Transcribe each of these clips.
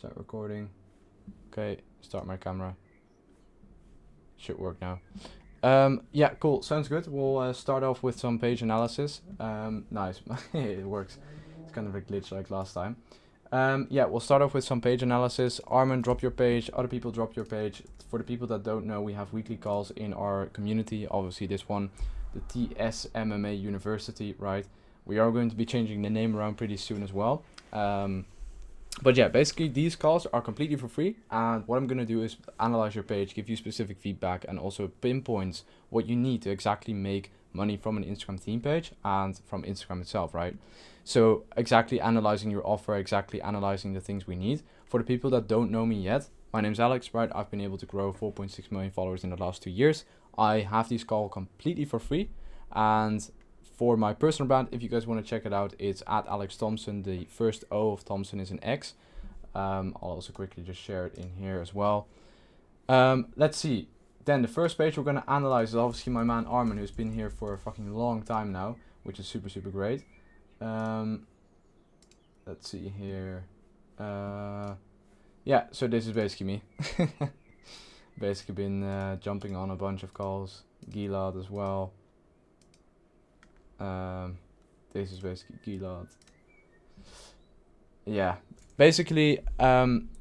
Start recording. Okay, start my camera. Should work now. Yeah, cool. Sounds good. We'll start off with some page analysis. Nice. It works. It's kind of a glitch like last time. Yeah, we'll start off with some page analysis. Armin, drop your page. Other people, drop your page. For the people that don't know, we have weekly calls in our community. Obviously, this one, the TSMMA University, right? We are going to be changing the name around pretty soon as well. But yeah, basically these calls are completely for free, and what I'm going to do is analyze your page, give you specific feedback, and also pinpoints what you need to exactly make money from an Instagram theme page and from Instagram itself, right? So exactly analyzing your offer, exactly analyzing the things we need. For the people that don't know me yet, my name's Alex, right? I've been able to grow 4.6 million followers in the last 2 years. I have these calls completely for free, and for my personal brand, if you guys want to check it out, it's at Alex Thompson. The first O of Thompson is an X. I'll also quickly just share it in here as well. Let's see. Then the first page we're going to analyze is obviously my man Armin, who's been here for a fucking long time now, which is super, super great. Let's see here. Yeah, so this is basically me. Basically been jumping on a bunch of calls. Gilad as well. This is basically Gilad. Yeah, basically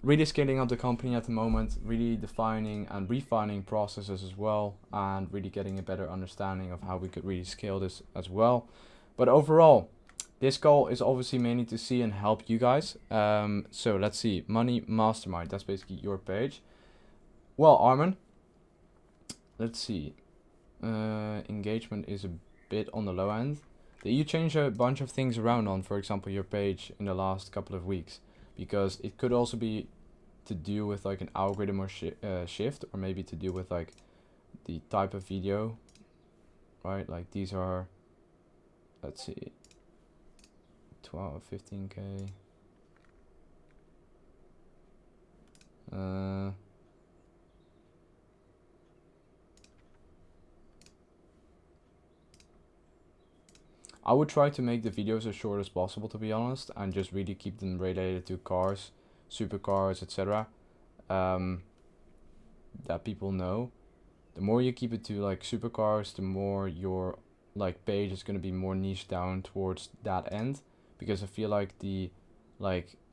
really scaling up the company at the moment, really defining and refining processes as well, and really getting a better understanding of how we could really scale this as well. But overall, this goal is obviously mainly to see and help you guys. So let's see, Money Mastermind, that's basically your page. Well, Armin, let's see. Engagement is a bit on the low end. Did you change a bunch of things around on, for example, your page in the last couple of weeks? Because it could also be to do with like an algorithm or shift, or maybe to do with like the type of video, right? Like these are, let's see, 12, 15K. I would try to make the videos as short as possible, to be honest, and just really keep them related to cars, supercars, etc. That people know. The more you keep it to like supercars, the more your like page is gonna be more niche down towards that end, because I feel like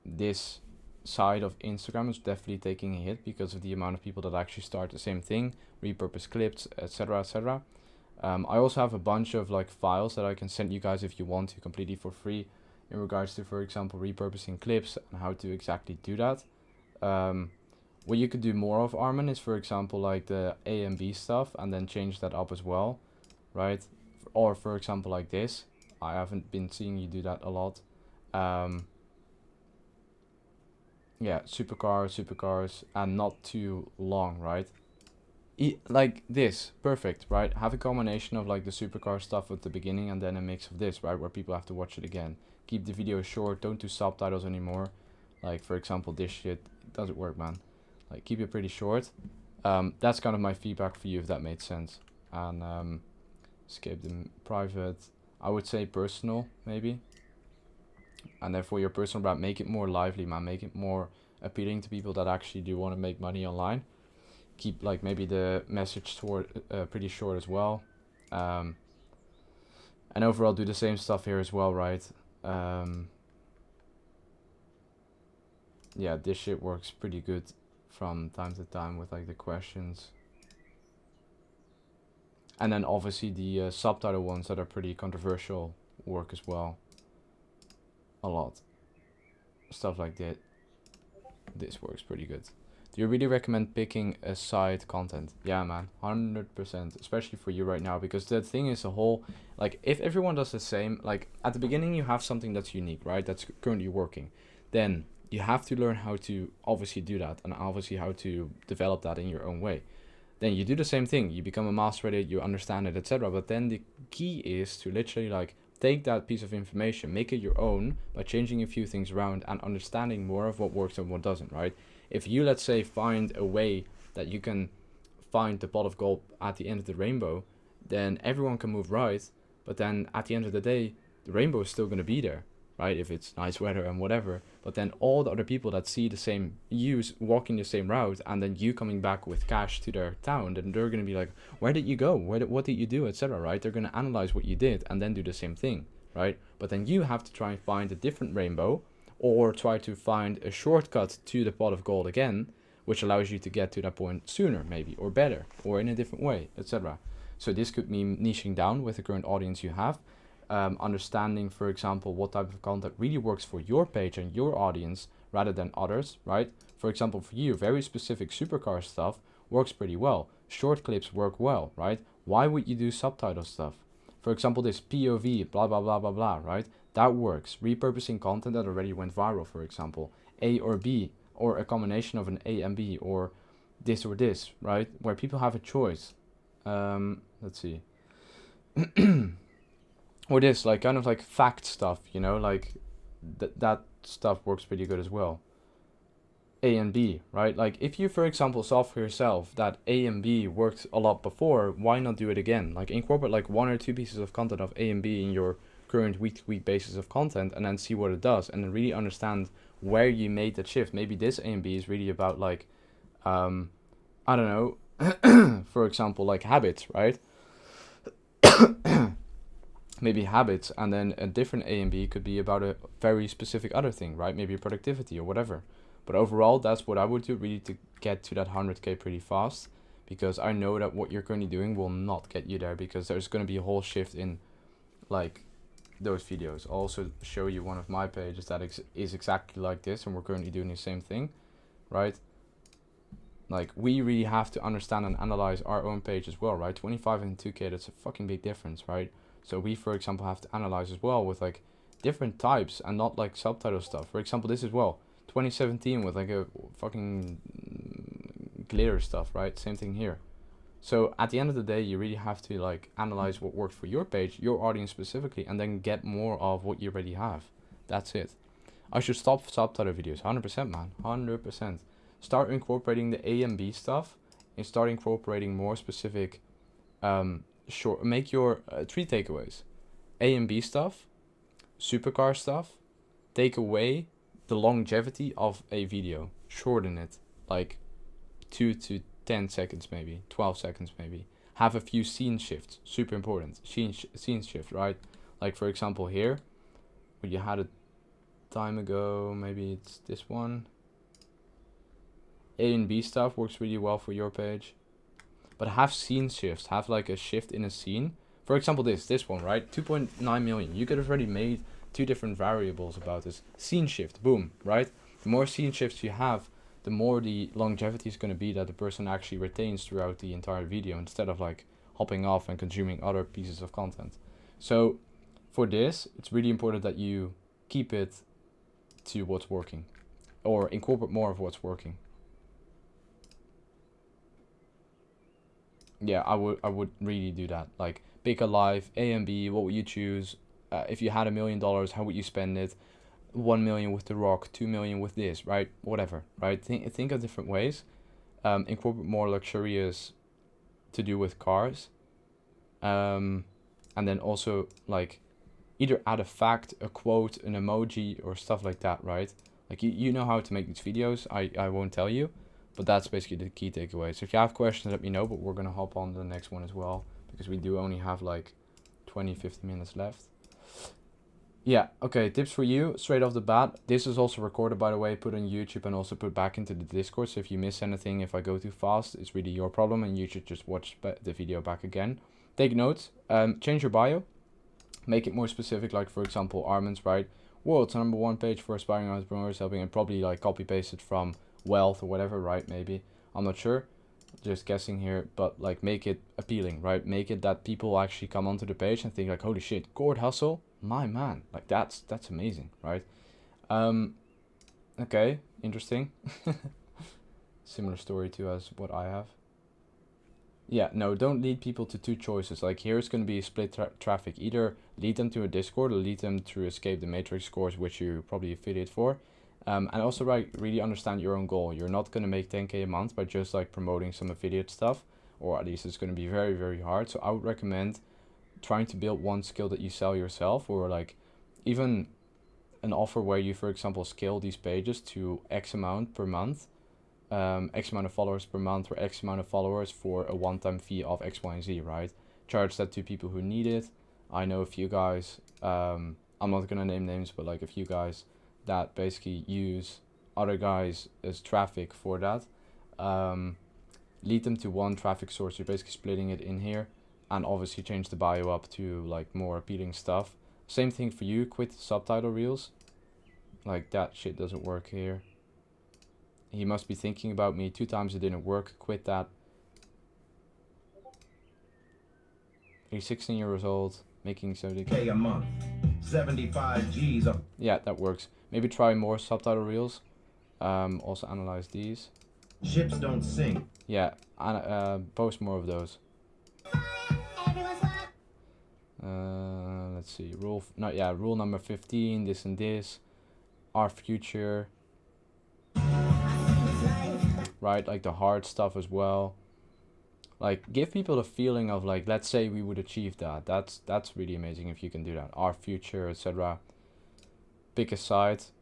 this side of Instagram is definitely taking a hit because of the amount of people that actually start the same thing, repurpose clips, etc., etc. I also have a bunch of like files that I can send you guys if you want to, completely for free, in regards to, for example, repurposing clips and how to exactly do that. What you could do more of, Armin, is, for example, like the A and B stuff, and then change that up as well, right? Or for example, like this. I haven't been seeing you do that a lot. Yeah, supercars, and not too long, right? Like this, perfect, right? Have a combination of like the supercar stuff at the beginning and then a mix of this, right? Where people have to watch it again. Keep the video short, don't do subtitles anymore. Like, for example, this shit doesn't work, man. Like, keep it pretty short. That's kind of my feedback for you, if that made sense. And escape the private. I would say personal, maybe. And then for your personal brand, make it more lively, man. Make it more appealing to people that actually do want to make money online. Keep like maybe the message toward pretty short as well. And overall do the same stuff here as well, right? Yeah, this shit works pretty good from time to time with like the questions. And then obviously the subtitle ones that are pretty controversial work as well. A lot. Stuff like that. This works pretty good. Do you really recommend picking a side content? Yeah, man, 100%, especially for you right now, because the thing is, like, if everyone does the same, like, at the beginning you have something that's unique, right, that's currently working, then you have to learn how to obviously do that, and obviously how to develop that in your own way. Then you do the same thing, you become a master at it, you understand it, etc. But then the key is to literally, like, take that piece of information, make it your own by changing a few things around and understanding more of what works and what doesn't, right? If you, let's say, find a way that you can find the pot of gold at the end of the rainbow, then everyone can move right, but then at the end of the day, the rainbow is still going to be there. right? If it's nice weather and whatever. But then all the other people that see the same you walking the same route, and then you coming back with cash to their town, then they're gonna be like, where did you go? What did you do, etc. Right? They're gonna analyze what you did and then do the same thing, right? But then you have to try and find a different rainbow, or try to find a shortcut to the pot of gold again, which allows you to get to that point sooner, maybe, or better, or in a different way, etc. So this could mean niching down with the current audience you have, understanding, for example, what type of content really works for your page and your audience rather than others, right? For example, for you, very specific supercar stuff works pretty well. Short clips work well, right? Why would you do subtitle stuff? For example, this POV, blah, blah, blah, blah, blah, right? That works. Repurposing content that already went viral, for example, A or B, or a combination of an A and B, or this, right? Where people have a choice. Let's see. Or this, like, kind of like fact stuff, you know, like that stuff works pretty good as well. A and B, right? Like, if you, for example, saw for yourself that A and B worked a lot before, why not do it again? Like, incorporate like 1 or 2 pieces of content of A and B in your current week-to-week basis of content, and then see what it does, and then really understand where you made that shift. Maybe this A and B is really about, like, I don't know, for example, like habits, right? Maybe habits, and then a different A and B could be about a very specific other thing, right? Maybe productivity or whatever. But overall, that's what I would do, really, to get to that 100k pretty fast, because I know that what you're currently doing will not get you there, because there's going to be a whole shift in, like, those videos. I'll also show you one of my pages that is exactly like this, and we're currently doing the same thing, right? Like, we really have to understand and analyze our own page as well, right? 25 and 2k, that's a fucking big difference, right? So we, for example, have to analyze as well with, like, different types, and not like subtitle stuff. For example, this as well, 2017 with like a fucking glitter stuff, right? Same thing here. So at the end of the day, you really have to, like, analyze what works for your page, your audience specifically, and then get more of what you already have. That's it. I should stop subtitle videos, 100%, man, 100%. Start incorporating the A and B stuff, and start incorporating more specific, make your 3 takeaways. A and B stuff, supercar stuff, take away the longevity of a video, shorten it, like 2 to 10 seconds, maybe 12 seconds, maybe. Have a few scene shifts, super important. Scene shift, right? Like, for example, here, what you had a time ago, maybe it's this one. A and B stuff works really well for your page, but have scene shifts. Have like a shift in a scene. For example, this one, right? 2.9 million. You could have already made 2 different variables about this. Scene shift, boom, right? The more scene shifts you have, the more the longevity is going to be that the person actually retains throughout the entire video, instead of like hopping off and consuming other pieces of content. So for this, it's really important that you keep it to what's working, or incorporate more of what's working. Yeah, I would really do that. Like, pick a live A and B. What would you choose? If you had $1 million, how would you spend it? 1 million with The Rock, 2 million with this, right? Whatever, right? Think of different ways. Incorporate more luxurious to do with cars. And then also, like, either add a fact, a quote, an emoji, or stuff like that, right? Like, you know how to make these videos. I won't tell you. But that's basically the key takeaway. So if you have questions, let me know. But we're going to hop on to the next one as well, because we do only have like 20-50 minutes left. Yeah, okay, tips for you straight off the bat. This is also recorded, by the way, put on YouTube and also put back into the Discord. So if you miss anything, if I go too fast, it's really your problem, and you should just watch the video back again. Take notes. Change your bio. Make it more specific, like, for example, Armin's, right? World's #1 page for aspiring entrepreneurs, helping, and probably like copy paste it from Wealth or whatever, right? Maybe, I'm not sure, just guessing here, but like, make it appealing, right? Make it that people actually come onto the page and think like, holy shit, Gord Hustle, my man, like, that's amazing, right? Okay, interesting. Similar story to as what I have. Yeah, no, don't lead people to 2 choices. Like, here's going to be split traffic. Either lead them to a Discord, or lead them to Escape the Matrix course, which you probably affiliate for. And also, right, really understand your own goal. You're not going to make 10k a month by just like promoting some affiliate stuff, or at least it's going to be very, very hard. So I would recommend trying to build one skill that you sell yourself, or like even an offer where you, for example, scale these pages to X amount per month, X amount of followers per month, or X amount of followers for a one-time fee of X, Y, and Z, right? Charge that to people who need it. I know a few guys, I'm not gonna name names, but like a few guys that basically use other guys as traffic for that. Lead them to one traffic source. You're basically splitting it in here, and obviously change the bio up to like more appealing stuff. Same thing for you, quit subtitle reels. Like that shit doesn't work here. He must be thinking about me. 2 times it didn't work, quit that. He's 16 years old, making 70K a month, 75 G's. Yeah, that works. Maybe try more subtitle reels. Also analyze these. Ships don't sink. Yeah, post more of those. Let's see. Rule number 15. This and this. Our future. Right, like the hard stuff as well. Like, give people the feeling of like, let's say we would achieve that. That's really amazing if you can do that. Our future, etc. Pick a site.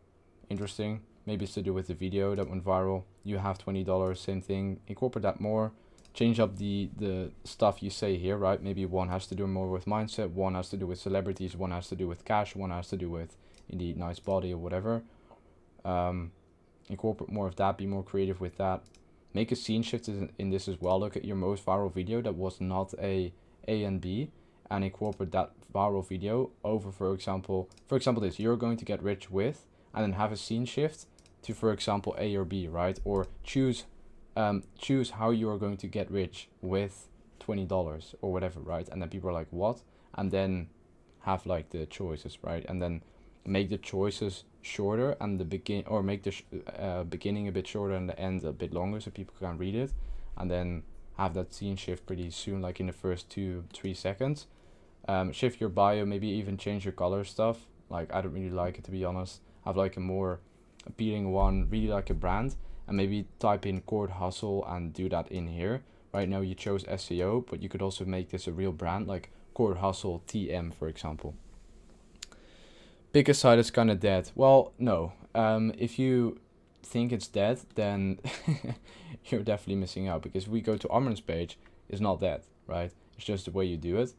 Interesting. Maybe it's to do with the video that went viral. You have $20. Same thing. Incorporate that more. Change up the stuff you say here, right? Maybe one has to do more with mindset. One has to do with celebrities. One has to do with cash. One has to do with indeed nice body or whatever. Incorporate more of that. Be more creative with that. Make a scene shift in this as well. Look at your most viral video that was not a and B, and incorporate that viral video over, for example this, you're going to get rich with, and then have a scene shift to, for example, A or B, right? Or choose how you are going to get rich with $20 or whatever, right? And then people are like, what? And then have like the choices, right? And then make the choices shorter and the make the beginning a bit shorter and the end a bit longer so people can read it, and then have that scene shift pretty soon, like in the first 2-3 seconds. Shift your bio, maybe even change your color stuff. Like, I don't really like it, to be honest. Have like a more appealing one, really like a brand, and maybe type in Cord Hustle and do that in here. Right now you chose SEO, but you could also make this a real brand, like Cord Hustle TM, for example. Pick a site that's kind of dead. Well, no. If you think it's dead, then you're definitely missing out, because if we go to Armin's page, it's not dead, right? It's just the way you do it.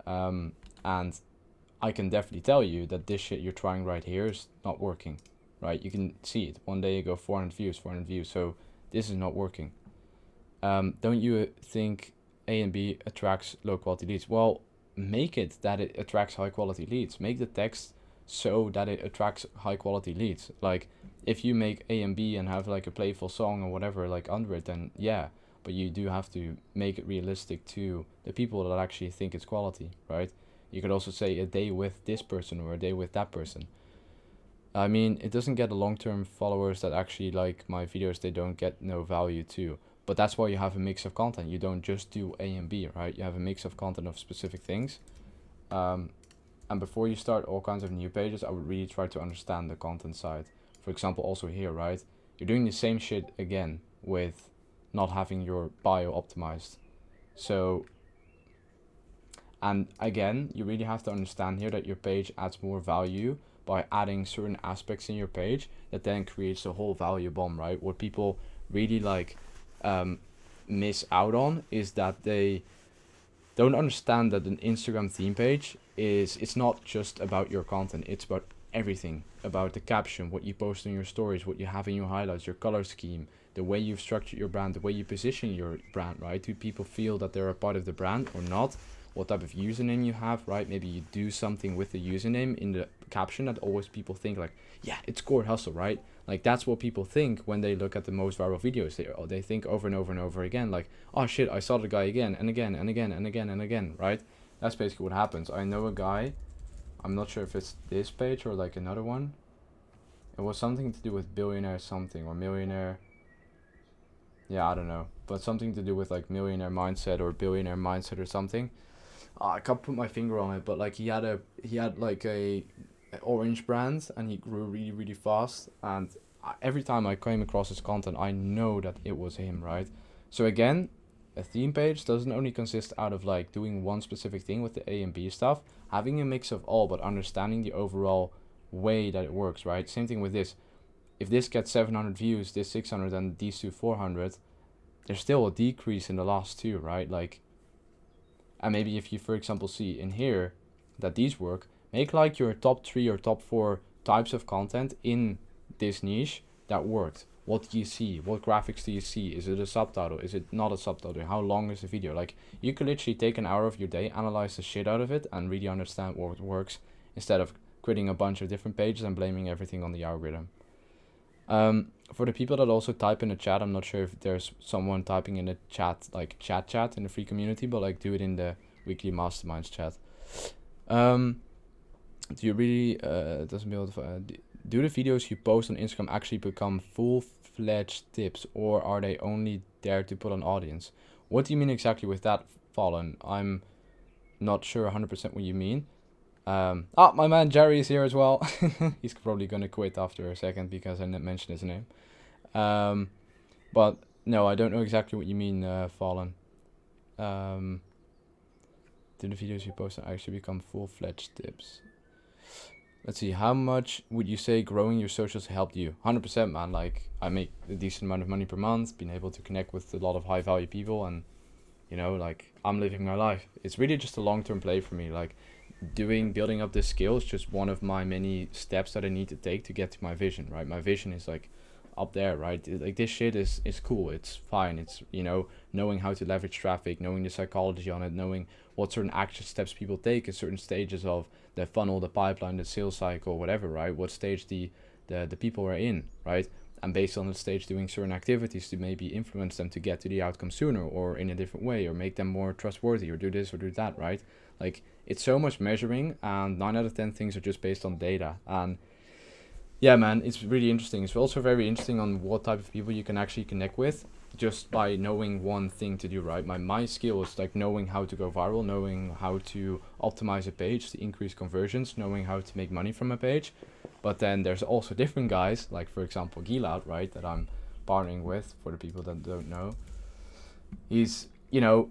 And I can definitely tell you that this shit you're trying right here is not working, right? You can see it. One day you go 400 views. So this is not working. Don't you think A and B attracts low quality leads? Well, make it that it attracts high quality leads. Make the text so that it attracts high quality leads. Like, if you make A and B and have like a playful song or whatever like under it, then yeah, but you do have to make it realistic to the people that actually think it's quality, right? You could also say a day with this person or a day with that person. I mean, it doesn't get the long-term followers that actually like my videos. They don't get no value too. But that's why you have a mix of content. You don't just do A and B, right? You have a mix of content of specific things. And before you start all kinds of new pages, I would really try to understand the content side. For example, also here, right? You're doing the same shit again with not having your bio optimized. So, and again, you really have to understand here that your page adds more value by adding certain aspects in your page that then creates the whole value bomb, right? What people really like miss out on is that they don't understand that an Instagram theme page it's not just about your content. It's about everything, about the caption, what you post on your stories, what you have in your highlights, your color scheme, the way you've structured your brand, the way you position your brand, right? Do people feel that they're a part of the brand or not? What type of username you have, right? Maybe you do something with the username in the caption that always people think like, yeah, it's Cord Hustle, right? Like, that's what people think when they look at the most viral videos. They think over and over and over again, like, oh shit, I saw the guy again and again and again and again and again, right? That's basically what happens. I know a guy, I'm not sure if it's this page or like another one. It was something to do with billionaire something or millionaire. Yeah, I don't know. But something to do with like millionaire mindset or billionaire mindset or something. I can't put my finger on it, but like he had like a orange brand and he grew really, really fast. And every time I came across his content, I know that it was him, right? So again, a theme page doesn't only consist out of like doing one specific thing with the A and B stuff, having a mix of all, but understanding the overall way that it works, right? Same thing with this. If this gets 700 views, this 600, and these two 400, there's still a decrease in the last two, right? Like, and maybe if you, for example, see in here that these work, make like your top 3 or top 4 types of content in this niche that worked. What do you see? What graphics do you see? Is it a subtitle? Is it not a subtitle? How long is the video? Like, you could literally take an hour of your day, analyze the shit out of it, and really understand what works, instead of creating a bunch of different pages and blaming everything on the algorithm. For the people that also type in the chat, I'm not sure if there's someone typing in the chat, like chat in the free community, but like do it in the weekly masterminds chat. Do you really doesn't be able to do the videos you post on Instagram actually become full-fledged tips, or are they only there to put an audience? What do you mean exactly with that, Fallen? I'm not sure 100% what you mean. My man Jerry is here as well. He's probably gonna quit after a second because I didn't mention his name. But no, I don't know exactly what you mean, Fallen. Do the videos you post actually become full-fledged tips? Let's see, how much would you say growing your socials helped you? 100%, man. Like, I make a decent amount of money per month, been able to connect with a lot of high-value people, and, you know, like, I'm living my life. It's really just a long-term play for me. Like, building up this skill is just one of my many steps that I need to take to get to my vision, right? My vision is, like, up there, right? Like, this shit is cool. It's fine. It's, you know, knowing how to leverage traffic, knowing the psychology on it, knowing what certain action steps people take at certain stages of the funnel, the pipeline, the sales cycle, whatever, right? What stage the people are in, right? And based on the stage, doing certain activities to maybe influence them to get to the outcome sooner, or in a different way, or make them more trustworthy, or do this or do that, right? Like, it's so much measuring, and 9 out of 10 things are just based on data. And yeah, man, it's really interesting. It's also very interesting on what type of people you can actually connect with just by knowing one thing to do, right? My skill is like knowing how to go viral, knowing how to optimize a page to increase conversions, knowing how to make money from a page. But then there's also different guys, like for example Gilad, right, that I'm partnering with. For the people that don't know, he's, you know,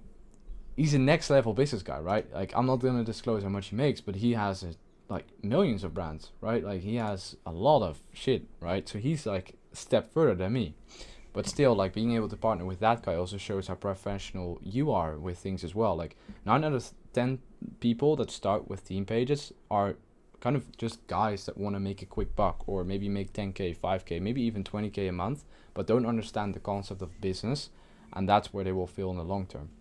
he's a next level business guy, right? Like, I'm not gonna disclose how much he makes, but he has like millions of brands, right? Like, he has a lot of shit, right? So he's like a step further than me. But still, like, being able to partner with that guy also shows how professional you are with things as well. Like, 9 out of 10 people that start with team pages are kind of just guys that want to make a quick buck, or maybe make 10k, 5k, maybe even 20k a month, but don't understand the concept of business, and that's where they will fail in the long term.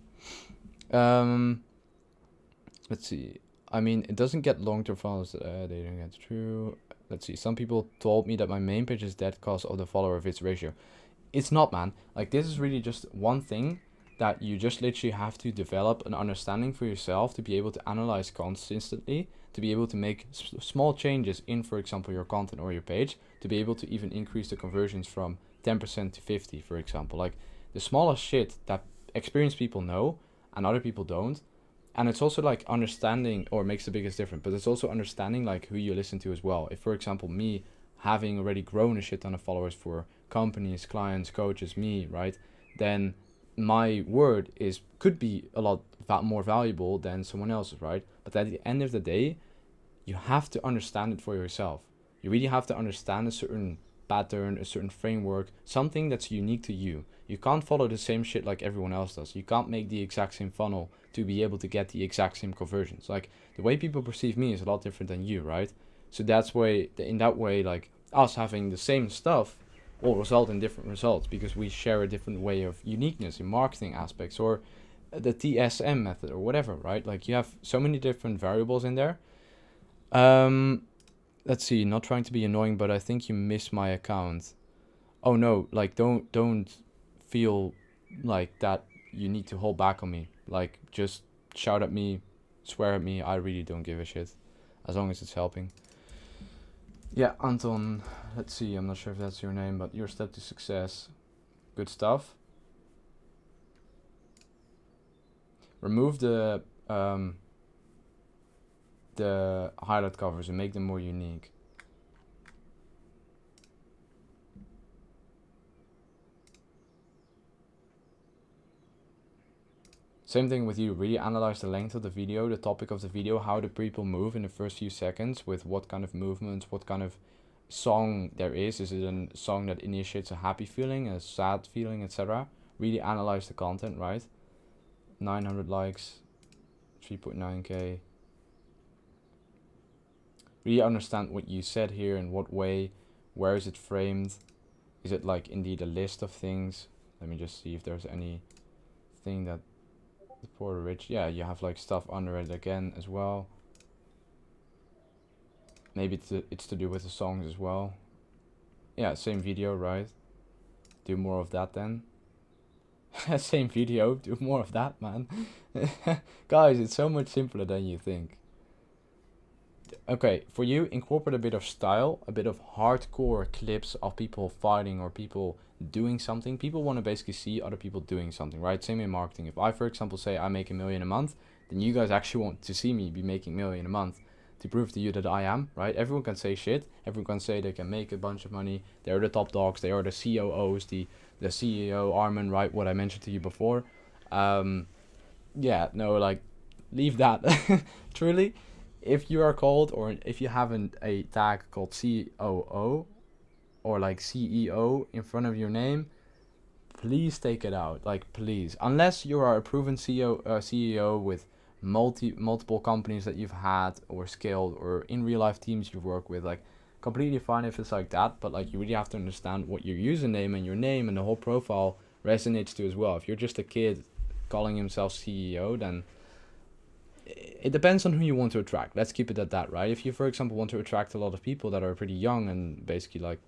Let's see. I mean, it doesn't get long-term followers. They don't get true. Let's see. Some people told me that my main page is dead because of the follower of its ratio. It's not, man. Like, this is really just one thing that you just literally have to develop an understanding for yourself to be able to analyze consistently, to be able to make small changes in, for example, your content or your page, to be able to even increase the conversions from 10% to 50, for example. Like, the smallest shit that experienced people know and other people don't. And it's also like understanding, or makes the biggest difference, but it's also understanding like who you listen to as well. If, for example, me having already grown a shit ton of followers for companies, clients, coaches, me, right, then my word could be a lot more valuable than someone else's, right? But at the end of the day, you have to understand it for yourself. You really have to understand a certain pattern, a certain framework, something that's unique to you. You can't follow the same shit like everyone else does. You can't make the exact same funnel to be able to get the exact same conversions. Like, the way people perceive me is a lot different than you, right? So that's why, in that way, like, us having the same stuff will result in different results because we share a different way of uniqueness in marketing aspects, or the TSM method, or whatever, right? Like, you have so many different variables in there. Let's see, not trying to be annoying, but I think you missed my account. Oh no, like, don't feel like that you need to hold back on me. Like, just shout at me, swear at me, I really don't give a shit, as long as it's helping. Yeah, Anton, let's see, I'm not sure if that's your name, but your step to success. Good stuff. Remove the highlight covers and make them more unique. Same thing with you. Really analyze the length of the video, the topic of the video, how do people move in the first few seconds, with what kind of movements, what kind of song there is. Is it a song that initiates a happy feeling, a sad feeling, etc.? Really analyze the content, right? 900 likes, 3.9k. Really understand what you said here, in what way, where is it framed, is it like indeed a list of things? Let me just see if there's anything that the poor rich, yeah, you have like stuff under it again as well. Maybe it's to do with the songs as well. Yeah, same video, right? Do more of that then. Same video, do more of that, man. Guys, it's so much simpler than you think. Okay, for you, incorporate a bit of style, a bit of hardcore clips of people fighting or people doing something. People want to basically see other people doing something, right? Same in marketing. If I, for example, say I make $1 million a month, then you guys actually want to see me be making $1 million a month to prove to you that I am, right? Everyone can say shit. Everyone can say they can make a bunch of money. They are the top dogs. They are the COOs, the CEO, Armin, right? What I mentioned to you before. Yeah, no, like, leave that. Truly, if you are called, or if you have a tag called COO or like CEO in front of your name, please take it out. Like, please, unless you are a proven CEO with multiple companies that you've had or scaled, or in real life teams you've worked with, like, completely fine if it's like that. But like, you really have to understand what your username and your name and the whole profile resonates to as well. If you're just a kid calling himself CEO, then it depends on who you want to attract. Let's keep it at that, right? If you, for example, want to attract a lot of people that are pretty young and basically like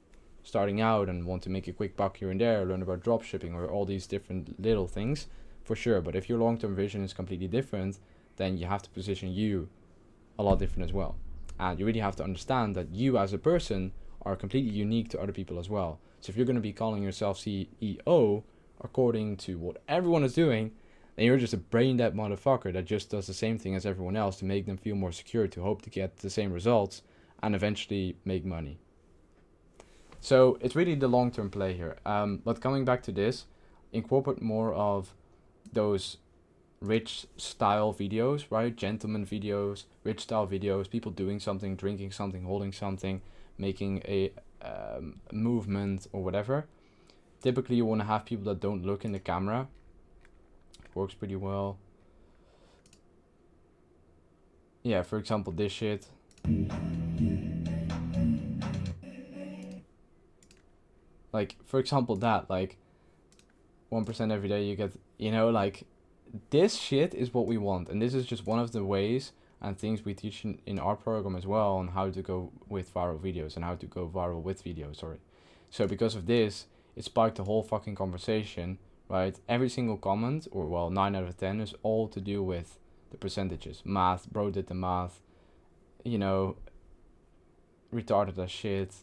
starting out and want to make a quick buck here and there, learn about drop shipping or all these different little things, for sure. But if your long-term vision is completely different, then you have to position you a lot different as well. And you really have to understand that you as a person are completely unique to other people as well. So if you're going to be calling yourself CEO according to what everyone is doing, then you're just a brain dead motherfucker that just does the same thing as everyone else to make them feel more secure, to hope to get the same results and eventually make money. So it's really the long-term play here. But coming back to this, incorporate more of those rich style videos, right? Gentleman videos, rich style videos, people doing something, drinking something, holding something, making a movement or whatever. Typically you want to have people that don't look in the camera. Works pretty well. Yeah, for example, this shit. Like, for example, that, like, 1% every day you get, you know, like, this shit is what we want. And this is just one of the ways and things we teach in our program as well, on how to go with viral videos and how to go viral with videos, sorry. So because of this, it sparked the whole fucking conversation, right? Every single comment, or well, 9 out of 10 is all to do with the percentages. Math, bro did the math, you know, retarded as shit.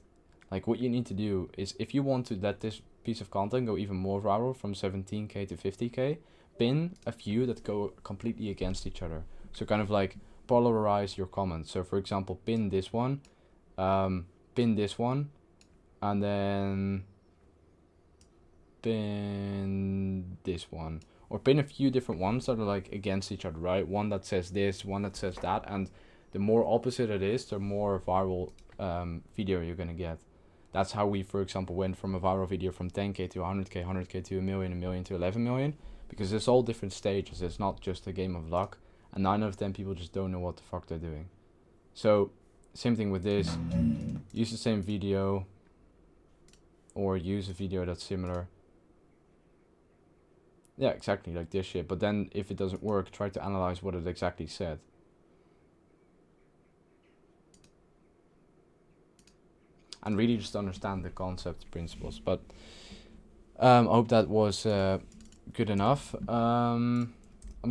Like, what you need to do is, if you want to let this piece of content go even more viral from 17k to 50k, pin a few that go completely against each other. So kind of like polarize your comments. So for example, pin this one, pin this one, and then pin this one, or pin a few different ones that are like against each other, right? One that says this, one that says that, and the more opposite it is, the more viral video you're gonna get. That's how we, for example, went from a viral video from 10k to 100k, 100k to a million to 11 million, because it's all different stages. It's not just a game of luck, and 9 out of 10 people just don't know what the fuck they're doing. So same thing with this. Use the same video, or use a video that's similar. Yeah, exactly, like this shit. But then if it doesn't work, try to analyze what it exactly said. And really just understand the concept principles. But I hope that was good enough. I'm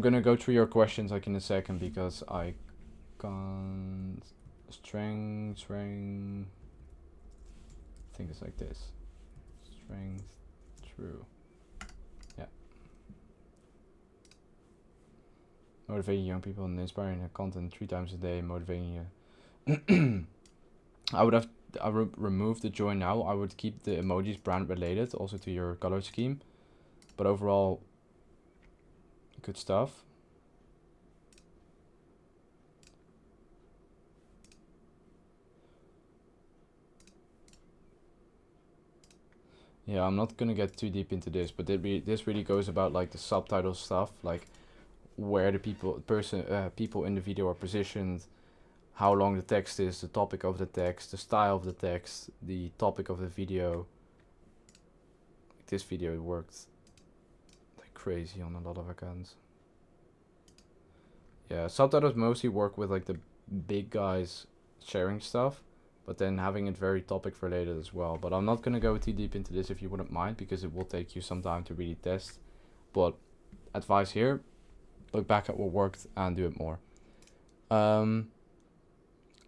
gonna go through your questions like in a second, because I can't. Strength. I think it's like this. Strength, true. Yeah. Motivating young people and inspiring their content 3 times a day. Motivating you. I would remove the join now. I would keep the emojis brand related also to your color scheme. But overall, Good stuff. Yeah, I'm not gonna get too deep into this, but this really goes about like the subtitle stuff, like where the people in the video are positioned, how long the text is, the topic of the text, the style of the text, the topic of the video. This video worked like crazy on a lot of accounts. Yeah, subtitles mostly work with like the big guys sharing stuff, but then having it very topic related as well. But I'm not gonna go too deep into this if you wouldn't mind, because it will take you some time to really test. But advice here, look back at what worked and do it more.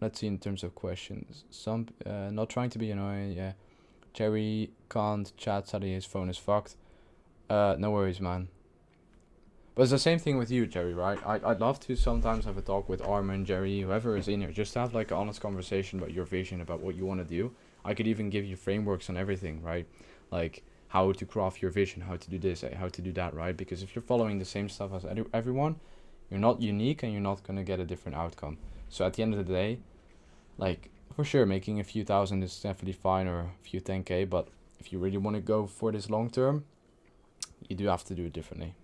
Let's see in terms of questions. Some not trying to be annoying, yeah. Jerry can't chat, sadly his phone is fucked. No worries, man. But it's the same thing with you, Jerry, right? I'd love to sometimes have a talk with Armin, Jerry, whoever is in here, just to have like an honest conversation about your vision, about what you want to do. I could even give you frameworks on everything, right? Like how to craft your vision, how to do this, how to do that, right? Because if you're following the same stuff as everyone, you're not unique and you're not going to get a different outcome. So at the end of the day, like for sure, making a few thousand is definitely fine, or a few 10k, but if you really want to go for this long term, you do have to do it differently.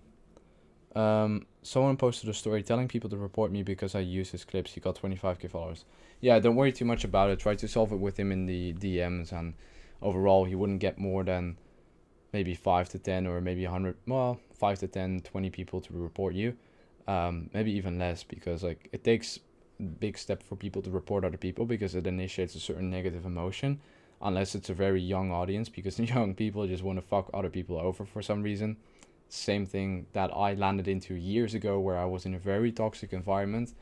Someone posted a story telling people to report me because I use his clips. He got 25k followers. Yeah, don't worry too much about it. Try to solve it with him in the DMs, and overall he wouldn't get more than maybe 5 to 10 or maybe 100, well, 5 to 10, 20 people to report you. Maybe even less, because like it takes a big step for people to report other people, because it initiates a certain negative emotion, unless it's a very young audience, because the young people just want to fuck other people over for some reason. Same thing that I landed into years ago, where I was in a very toxic environment.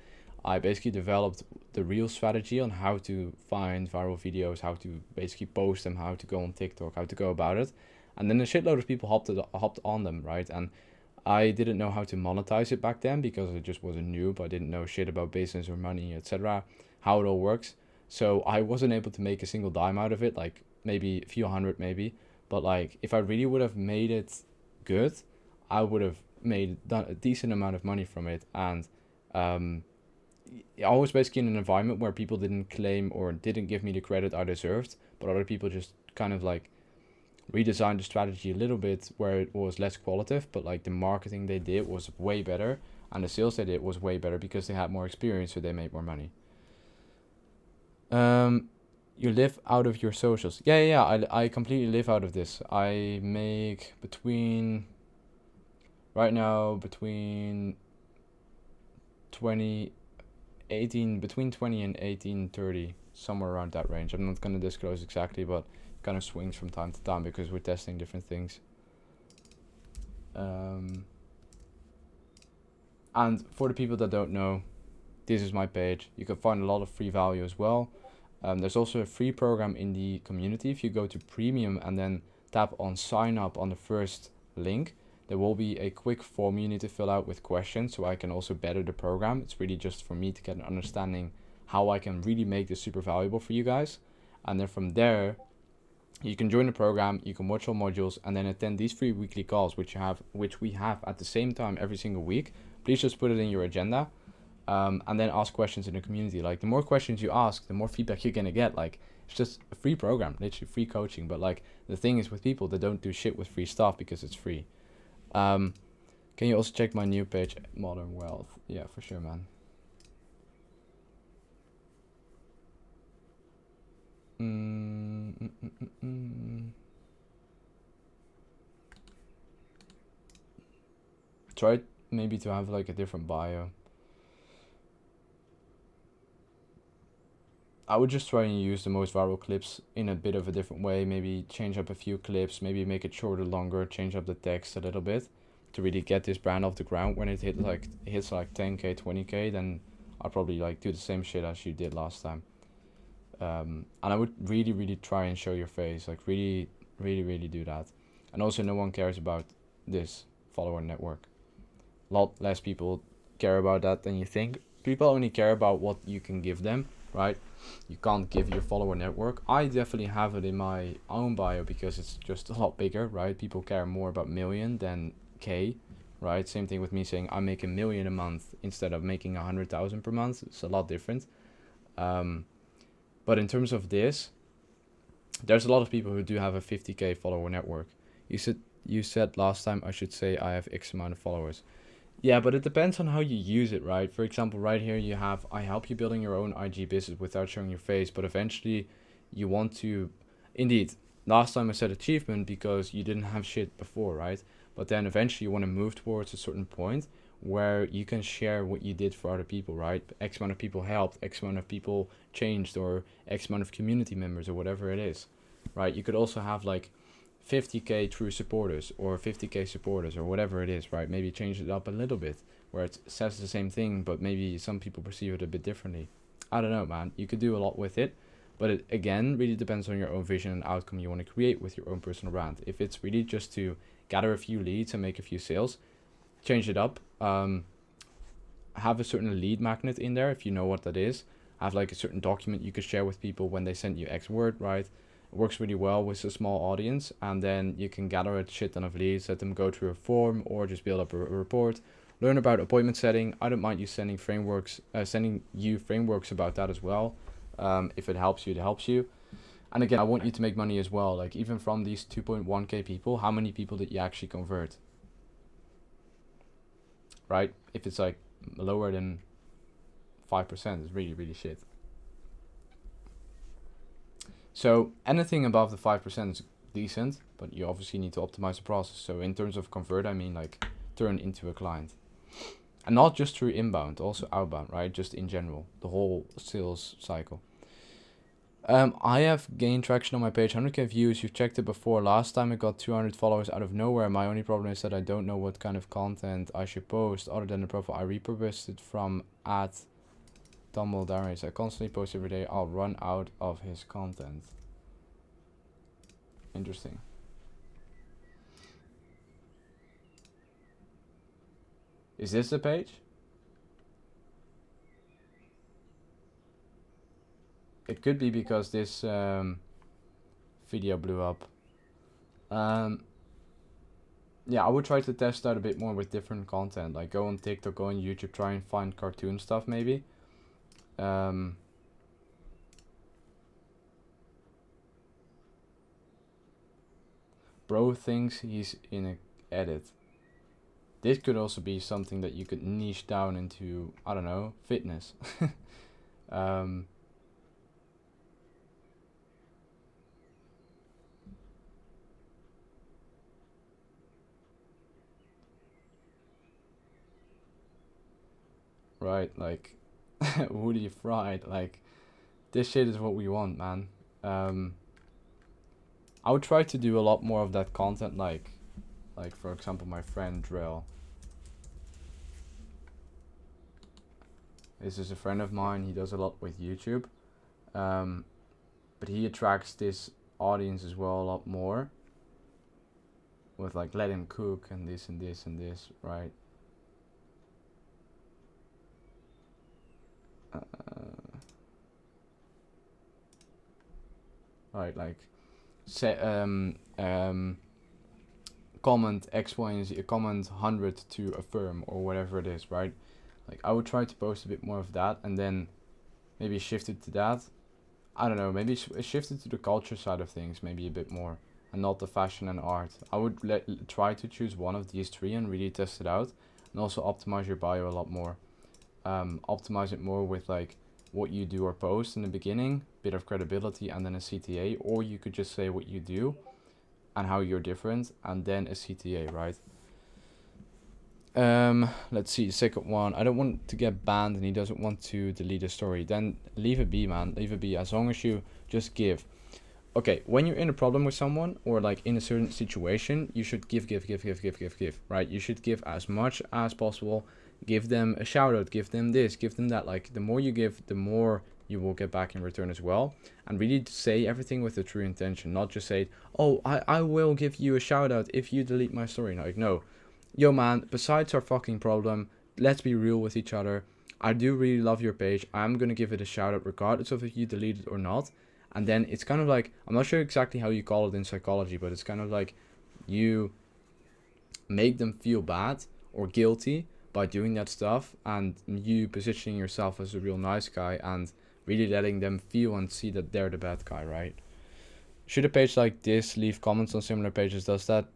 I basically developed the real strategy on how to find viral videos, how to basically post them, how to go on TikTok, how to go about it. And then a shitload of people hopped on them, right? And I didn't know how to monetize it back then, because I just was a noob. I didn't know shit about business or money, etc., how it all works. So I wasn't able to make a single dime out of it, like maybe a few hundred maybe. But like if I really would have made it good, I would have done a decent amount of money from it. And I was basically in an environment where people didn't claim or didn't give me the credit I deserved, but other people just kind of like redesigned the strategy a little bit where it was less qualitative, but like the marketing they did was way better, and the sales they did was way better because they had more experience, so they made more money. You live out of your socials. Yeah, I completely live out of this. I make right now between 20 and 18-30, somewhere around that range. I'm not going to disclose exactly, but it kind of swings from time to time because we're testing different things. And for the people that don't know, this is my page. You can find a lot of free value as well. There's also a free program in the community. If you go to premium and then tap on sign up on the first link, there will be a quick form you need to fill out with questions, so I can also better the program. It's really just for me to get an understanding how I can really make this super valuable for you guys. And then from there, you can join the program, you can watch all modules, and then attend these free weekly calls, which we have at the same time every single week. Please just put it in your agenda, and then ask questions in the community. Like the more questions you ask, the more feedback you're gonna get. Like it's just a free program, literally free coaching. But like the thing is with people, they don't do shit with free stuff because it's free. Can you also check my new page, Modern Wealth? Yeah, for sure, man. Try maybe to have like a different bio. I would just try and use the most viral clips in a bit of a different way. Maybe change up a few clips, maybe make it shorter, longer, change up the text a little bit to really get this brand off the ground. When it hits like 10k, 20k, then I'll probably like do the same shit as you did last time. And I would really try and show your face, like really do that. And also, no one cares about this follower network. A lot less people care about that than you think. People only care about what you can give them, right? You can't give your follower network. I definitely have it in my own bio because it's just a lot bigger, right? People care more about million than K, right? Same thing with me saying I make 1 million a month instead of making 100,000 per month. It's a lot different. But in terms of this, there's a lot of people who do have a 50k follower network. You said last time I should say I have X amount of followers. Yeah, but it depends on how you use it, right? For example, right here you have I help you building your own IG business without showing your face, but eventually you want to, indeed, last time I said achievement because you didn't have shit before, right? But then eventually you want to move towards a certain point where you can share what you did for other people, right? X amount of people helped, X amount of people changed, or X amount of community members, or whatever it is, right? You could also have like 50k true supporters or 50k supporters or whatever it is, right? Maybe change it up a little bit where it says the same thing, but maybe some people perceive it a bit differently. I don't know, man. You could do a lot with it, but it again really depends on your own vision and outcome you want to create with your own personal brand. If it's really just to gather a few leads and make a few sales, change it up. Have a certain lead magnet in there if you know what that is. Have like a certain document you could share with people when they send you X word, right? It works really well with a small audience, and then you can gather a shit ton of leads, let them go through a form or just build up a report. Learn about appointment setting. I don't mind you sending you frameworks about that as well. If it helps you, it helps you. And again, I want you to make money as well. Like even from these 2.1k people, how many people did you actually convert? Right? If it's like lower than 5%, it's really, really shit. So anything above the 5% is decent, but you obviously need to optimize the process. So in terms of convert, I mean like turn into a client. And not just through inbound, also outbound, right? Just in general, the whole sales cycle. I have gained traction on my page, 100k views. You've checked it before. Last time I got 200 followers out of nowhere. My only problem is that I don't know what kind of content I should post other than the profile I repurposed it from at Tumble Darius. I constantly post every day. I'll run out of his content. Interesting. Is this the page? It could be because this video blew up. Yeah, I would try to test out a bit more with different content. Like go on TikTok, go on YouTube, try and find cartoon stuff maybe. Bro thinks he's in a edit. This could also be something that you could niche down into, I don't know, fitness. Right, like Woody Fried, like this shit is what we want, man. I would try to do a lot more of that content, like for example my friend Drill. This is a friend of mine, he does a lot with YouTube. But he attracts this audience as well a lot more. With like let him cook and this and this and this, right? Right, like say comment X, Y, and Z, comment 100 to affirm or whatever it is, right? Like I would try to post a bit more of that and then maybe shift it to that. I don't know, maybe shift it to the culture side of things maybe a bit more and not the fashion and art. I would try to choose one of these three and really test it out, and also optimize your bio a lot more. Optimize it more with like what you do or post in the beginning, bit of credibility, and then a CTA, or you could just say what you do and how you're different and then a CTA, right? Let's see, second one. I don't want to get banned and he doesn't want to delete a story. Then leave it be, man. Leave it be, as long as you just give. Okay, when you're in a problem with someone or like in a certain situation, you should give, right? You should give as much as possible. Give them a shout out, give them this, give them that. Like the more you give, the more you will get back in return as well. And really say everything with a true intention, not just say, oh, I will give you a shout out if you delete my story. Like, no. Yo, man, besides our fucking problem, let's be real with each other. I do really love your page. I'm going to give it a shout out regardless of if you delete it or not. And then it's kind of like, I'm not sure exactly how you call it in psychology, but it's kind of like you make them feel bad or guilty by doing that stuff, and you positioning yourself as a real nice guy and really letting them feel and see that they're the bad guy, right? Should a page like this leave comments on similar pages? Does that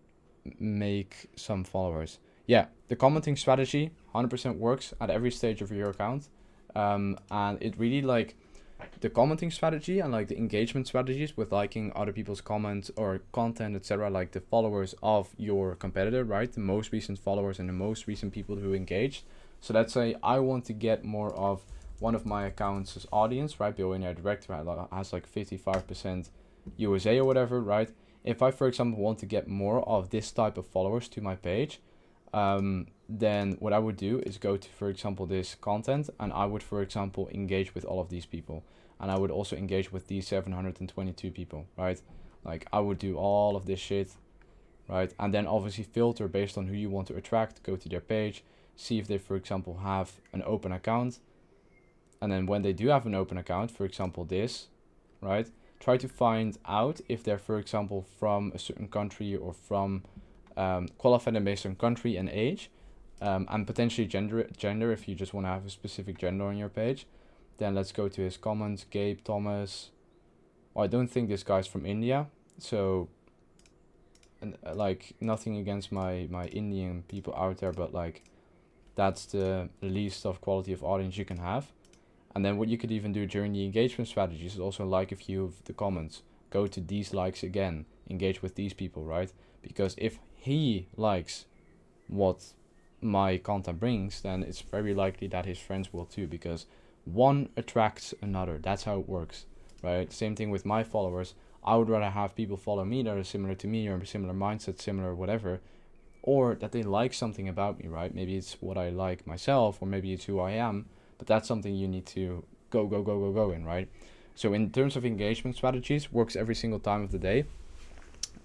make some followers? Yeah, the commenting strategy 100% works at every stage of your account. And it really like the commenting strategy and like the engagement strategies with liking other people's comments or content, etc., like the followers of your competitor, right? The most recent followers and the most recent people who engaged. So let's say I want to get more of one of my accounts' audience, right? Billionaire Director has like 55% USA or whatever, right? If I, for example, want to get more of this type of followers to my page, then what I would do is go to, for example, this content, and I would, for example, engage with all of these people. And I would also engage with these 722 people, right? Like I would do all of this shit, right? And then obviously filter based on who you want to attract, go to their page, see if they, for example, have an open account. And then when they do have an open account, for example, this, right? Try to find out if they're, for example, from a certain country or from qualify them based on country and age, and potentially gender if you just want to have a specific gender on your page. Then let's go to his comments. Gabe Thomas. Well, I don't think this guy's from India, so like nothing against my Indian people out there, but like that's the least of quality of audience you can have. And then what you could even do during the engagement strategies is also like a few of the comments. Go to these likes again. Engage with these people, right? Because if he likes what my content brings, then it's very likely that his friends will too, because one attracts another. That's how it works, right? Same thing with my followers. I would rather have people follow me that are similar to me or similar mindset, similar whatever, or that they like something about me, right? Maybe it's what I like myself, or maybe it's who I am, but that's something you need to go in, right? So in terms of engagement strategies, works every single time of the day.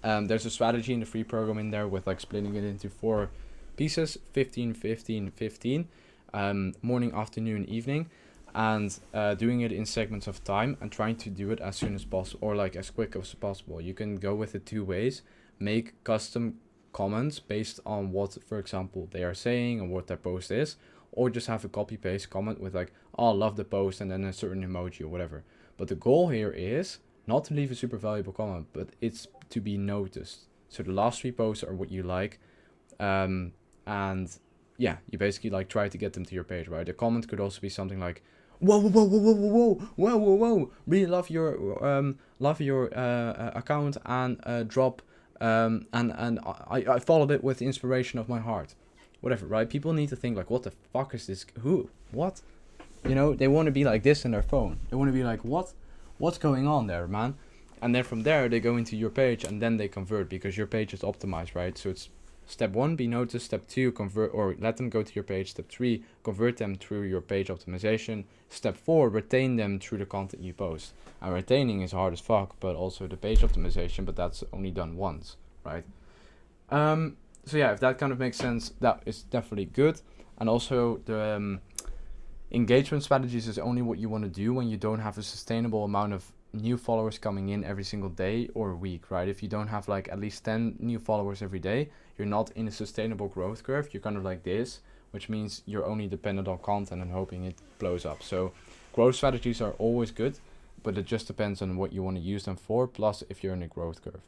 There's a strategy in the free program in there with like splitting it into 4 pieces, 15, 15, 15, morning, afternoon, evening, and doing it in segments of time and trying to do it as soon as possible or like as quick as possible. You can go with it 2 ways. Make custom comments based on what, for example, they are saying and what their post is, or just have a copy paste comment with like, oh, love the post, and then a certain emoji or whatever. But the goal here is not to leave a super valuable comment, but it's to be noticed. So the last 3 posts are what you like, and yeah, you basically like try to get them to your page, right? The comment could also be something like, whoa, whoa, whoa, whoa, whoa, whoa, whoa, whoa, really love your account, and drop and I followed it with the inspiration of my heart, whatever, right? People need to think like, what the fuck is this? Who? What? You know, they want to be like this in their phone. They want to be like, what's going on there, man? And then from there they go into your page, and then they convert because your page is optimized, right? So it's step 1, be noticed. Step 2, convert or let them go to your page. Step 3, convert them through your page optimization. Step 4, retain them through the content you post. And retaining is hard as fuck, but also the page optimization, but that's only done once, right? So yeah, if that kind of makes sense, that is definitely good. And also the engagement strategies is only what you want to do when you don't have a sustainable amount of new followers coming in every single day or week, right? If you don't have like at least 10 new followers every day, you're not in a sustainable growth curve. You're kind of like this, which means you're only dependent on content and hoping it blows up. So growth strategies are always good, but it just depends on what you want to use them for, plus if you're in a growth curve.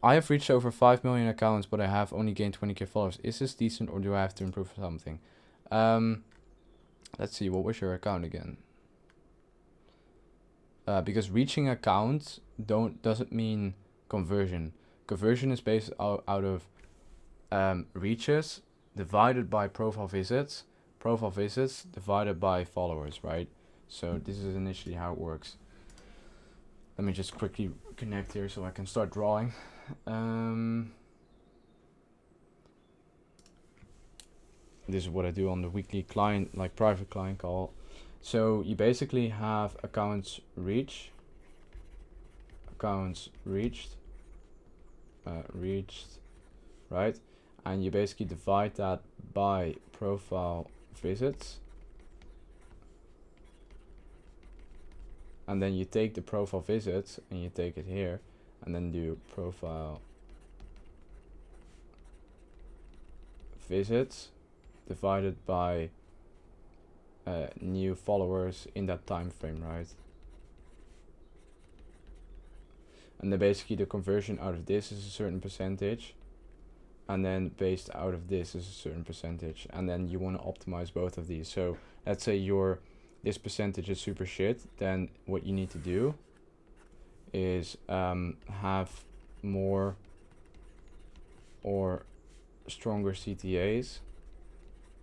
I have reached over 5 million accounts, but I have only gained 20k followers. Is this decent, or do I have to improve something? Let's see, what was your account again? Because reaching accounts doesn't mean conversion. Conversion is based out of reaches divided by profile visits divided by followers, right? So this is initially how it works. Let me just quickly connect here so I can start drawing. This is what I do on the weekly client, like private client call. So you basically have accounts reached, right? And you basically divide that by profile visits. And then you take the profile visits and you take it here and then do profile visits divided by new followers in that time frame, right? And then basically the conversion out of this is a certain percentage, and then based out of this is a certain percentage, and then you want to optimize both of these. So let's say this percentage is super shit, then what you need to do is have more or stronger CTAs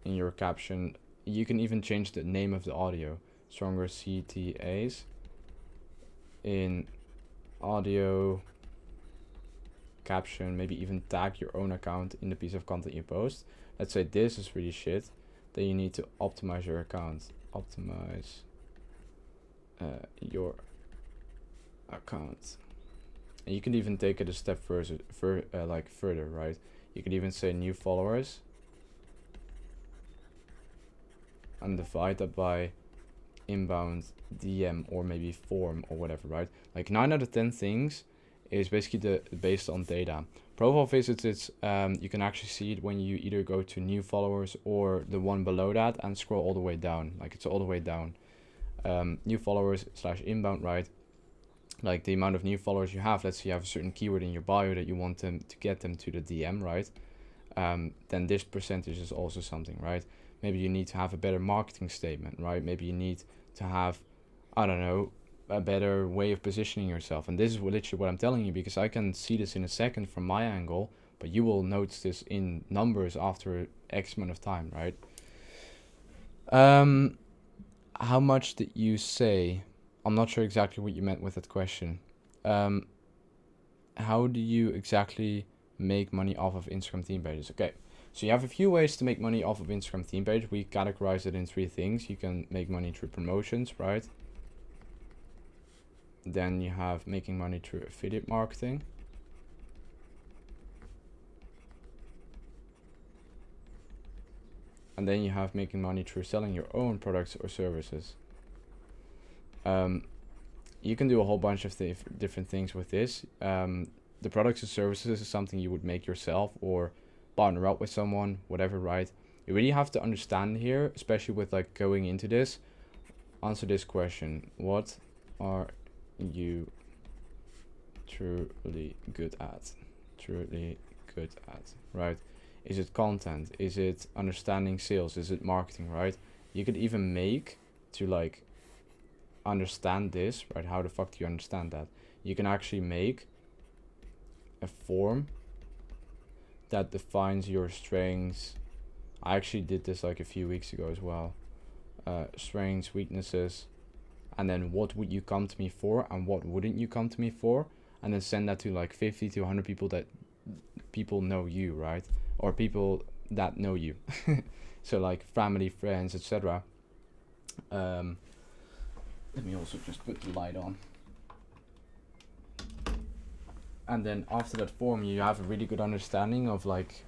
in your caption. You can even change the name of the audio. Stronger CTAs in audio caption, maybe even tag your own account in the piece of content you post. Let's say this is really shit, then you need to optimize your account. Optimize your account. And you can even take it a step further, right? You could even say new followers and divide that by inbound DM or maybe form or whatever, right? Like 9 out of 10 things is basically based on data. Profile visits, it's you can actually see it when you either go to new followers or the one below that and scroll all the way down. Like it's all the way down. New followers / inbound, right? Like the amount of new followers you have. Let's say you have a certain keyword in your bio that you want them to get them to the DM, right? Then this percentage is also something, right? Maybe you need to have a better marketing statement, right? Maybe you need to have, I don't know, a better way of positioning yourself. And this is literally what I'm telling you, because I can see this in a second from my angle, but you will notice this in numbers after X amount of time, right? How much did you say? I'm not sure exactly what you meant with that question. How do you exactly make money off of Instagram theme pages? Okay, so you have a few ways to make money off of Instagram theme page. We categorize it in 3 things. You can make money through promotions, right? Then you have making money through affiliate marketing. And then you have making money through selling your own products or services. You can do a whole bunch of different things with this. The products and services is something you would make yourself or partner up with someone, whatever, right? You really have to understand here, especially with like going into this, answer this question. What are you truly good at? Truly good at, right? Is it content? Is it understanding sales? Is it marketing, right? You could even make to like understand this, right? How the fuck do you understand that? You can actually make a form that defines your strengths. I actually did this like a few weeks ago as well. Strengths, weaknesses, and then what would you come to me for and what wouldn't you come to me for, and then send that to like 50 to 100 people that people know you, right? Or people that know you. So like family, friends, etc. Let me also just put the light on. And then after that form, you have a really good understanding of like,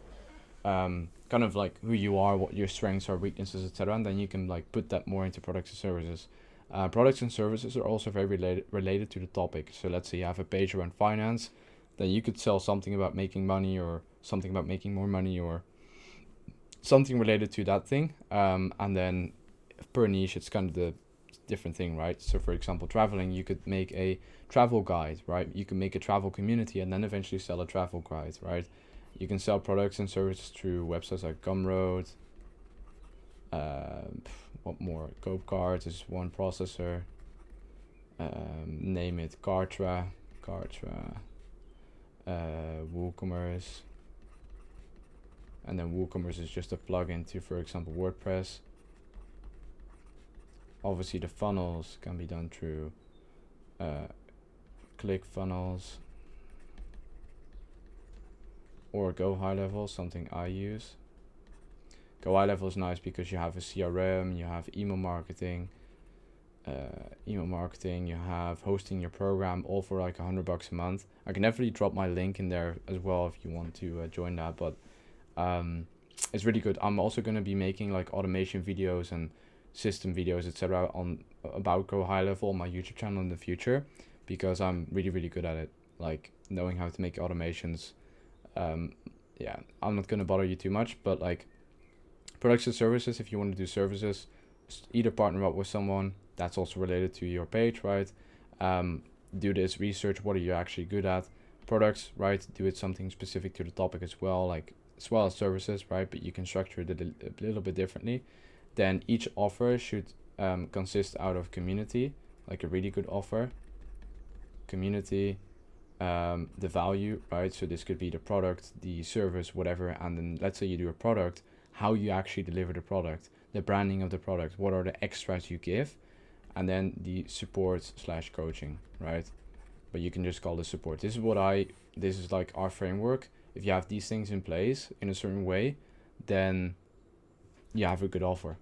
kind of like who you are, what your strengths are, weaknesses, etc. And then you can like put that more into products and services. Products and services are also very related to the topic. So let's say you have a page around finance, then you could sell something about making money or something about making more money or something related to that thing. And then per niche, it's kind of the different thing, right? So for example, traveling, you could make a travel guide, right? You can make a travel community and then eventually sell a travel guide, right? You can sell products and services through websites like Gumroad. What more? Cope Cards is one processor. Name it, Kartra, WooCommerce. And then WooCommerce is just a plugin to, for example, WordPress. Obviously, the funnels can be done through ClickFunnels or Go High Level, something I use. Go High Level is nice because you have a CRM, you have email marketing, you have hosting your program, all for like $100 a month. I can definitely drop my link in there as well if you want to join that, but it's really good. I'm also going to be making like automation videos and system videos, etc. on about Go High Level on my YouTube channel in the future, because I'm really good at it, like knowing how to make automations. yeah, I'm not gonna bother you too much, but like products and services, if you want to do services, either partner up with someone that's also related to your page, right? Do this research, what are you actually good at? Products, right? Do it something specific to the topic as well, like as well as services, right? But you can structure it a little bit differently. Then each offer should consist out of community, like a really good offer, community, the value, right? So this could be the product, the service, whatever. And then let's say you do a product, how you actually deliver the product, the branding of the product, what are the extras you give, and then the support / coaching, right? But you can just call this support. This is like our framework. If you have these things in place in a certain way, then you have a good offer.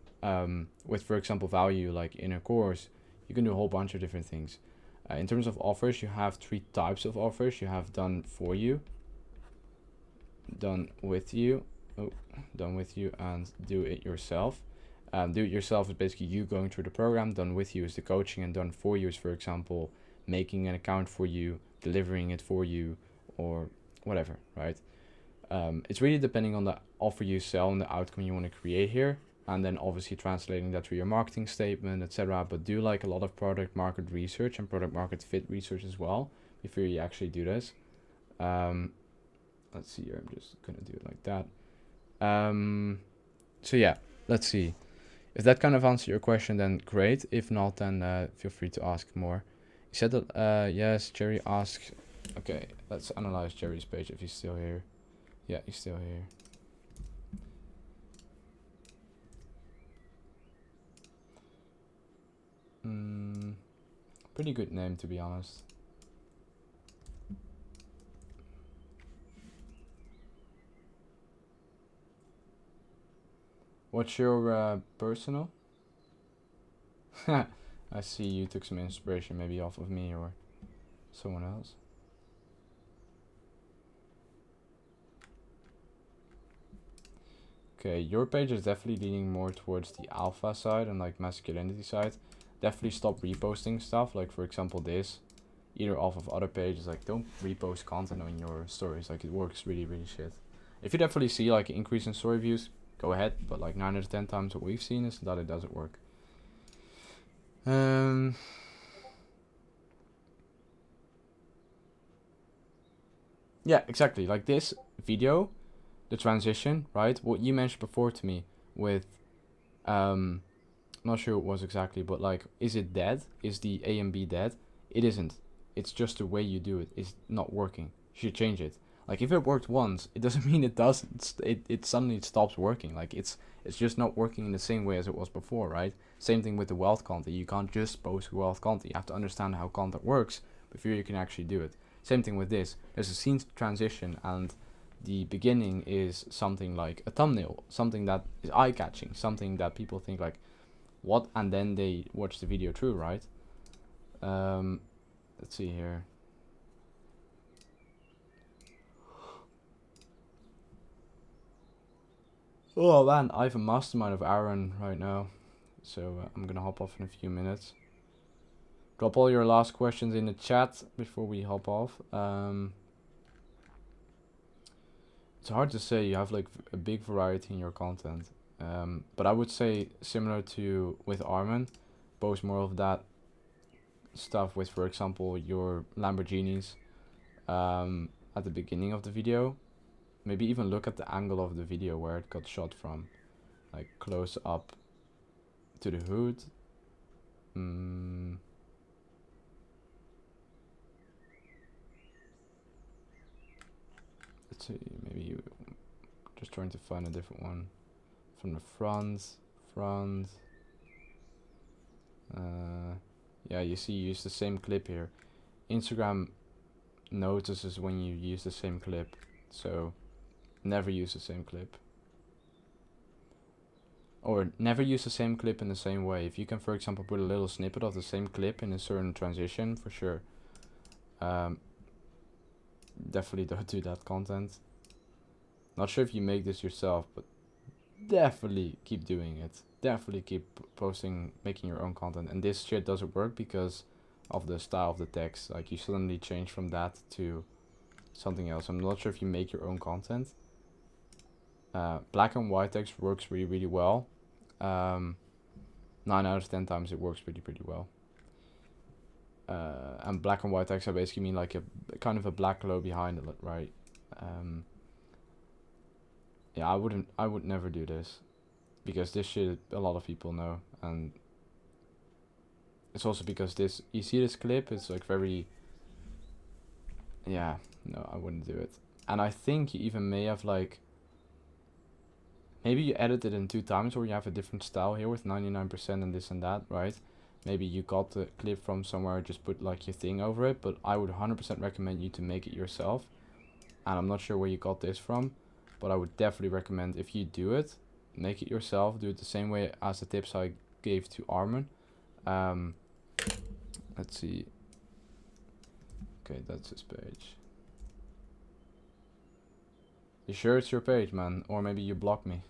With, for example, value, like in a course, you can do a whole bunch of different things. In terms of offers, you have 3 types of offers. You have done for you, done with you, and do it yourself. Do it yourself is basically you going through the program. Done with you is the coaching, and done for you is, for example, making an account for you, delivering it for you, or whatever, right? It's really depending on the offer you sell and the outcome you want to create here, and then obviously translating that to your marketing statement, etc. But do like a lot of product market research and product market fit research as well before you actually do this. Let's see here, I'm just gonna do it like that. So yeah, let's see. If that kind of answers your question, then great. If not, then feel free to ask more. You said that, yes, Jerry asked. Okay, let's analyze Jerry's page if he's still here. Yeah, he's still here. Pretty good name, to be honest. What's your personal? I see you took some inspiration maybe off of me or someone else. Okay, your page is definitely leaning more towards the alpha side and like masculinity side. Definitely stop reposting stuff, like for example this, either off of other pages. Like don't repost content on your stories, like it works really shit. If you definitely see like an increase in story views, go ahead, but like 9 out of 10 times what we've seen is that it doesn't work. Yeah, exactly, like this video, the transition, right? What you mentioned before to me with, I'm not sure what it was exactly, but like, is it dead? Is the A and B dead? It isn't. It's just the way you do it is not working. You should change it. Like if it worked once, it doesn't mean it doesn't. It suddenly stops working. Like it's just not working in the same way as it was before, right? Same thing with the wealth content. You can't just post wealth content. You have to understand how content works before you can actually do it. Same thing with this. There's a scene transition, and the beginning is something like a thumbnail, something that is eye-catching, something that people think like, what, and then they watch the video through, right? Let's see here. Oh man, I have a mastermind of Aaron right now, so I'm gonna hop off in a few minutes. Drop all your last questions in the chat before we hop off. It's hard to say. You have like a big variety in your content, but I would say similar to with Armin, post more of that stuff with, for example, your Lamborghinis at the beginning of the video. Maybe even look at the angle of the video where it got shot from, like close up to the hood. Let's see, maybe you just trying to find a different one from the front. Yeah, you see, you use the same clip here. Instagram notices when you use the same clip, so never use the same clip. Or never use the same clip in the same way. If you can, for example, put a little snippet of the same clip in a certain transition, for sure. Definitely don't do that content. Not sure if you make this yourself, but definitely keep doing it. Definitely keep posting, making your own content. And this shit doesn't work because of the style of the text. Like you suddenly change from that to something else. I'm not sure if you make your own content, Black and white text works really, really well. 9 out of 10 times it works pretty well. And black and white text, I basically mean like a kind of a black glow behind it, right? Yeah, I would never do this, because this shit a lot of people know, and it's also because this, you see this clip, it's like very, yeah, no, I wouldn't do it. And I think you even may have like, maybe you edit it in 2 times, or you have a different style here with 99% and this and that, right? Maybe you got the clip from somewhere, just put like your thing over it, but I would 100% recommend you to make it yourself. And I'm not sure where you got this from, but I would definitely recommend, if you do it, make it yourself. Do it the same way as the tips I gave to Armin. Let's see. Okay, that's his page. You sure it's your page, man? Or maybe you blocked me.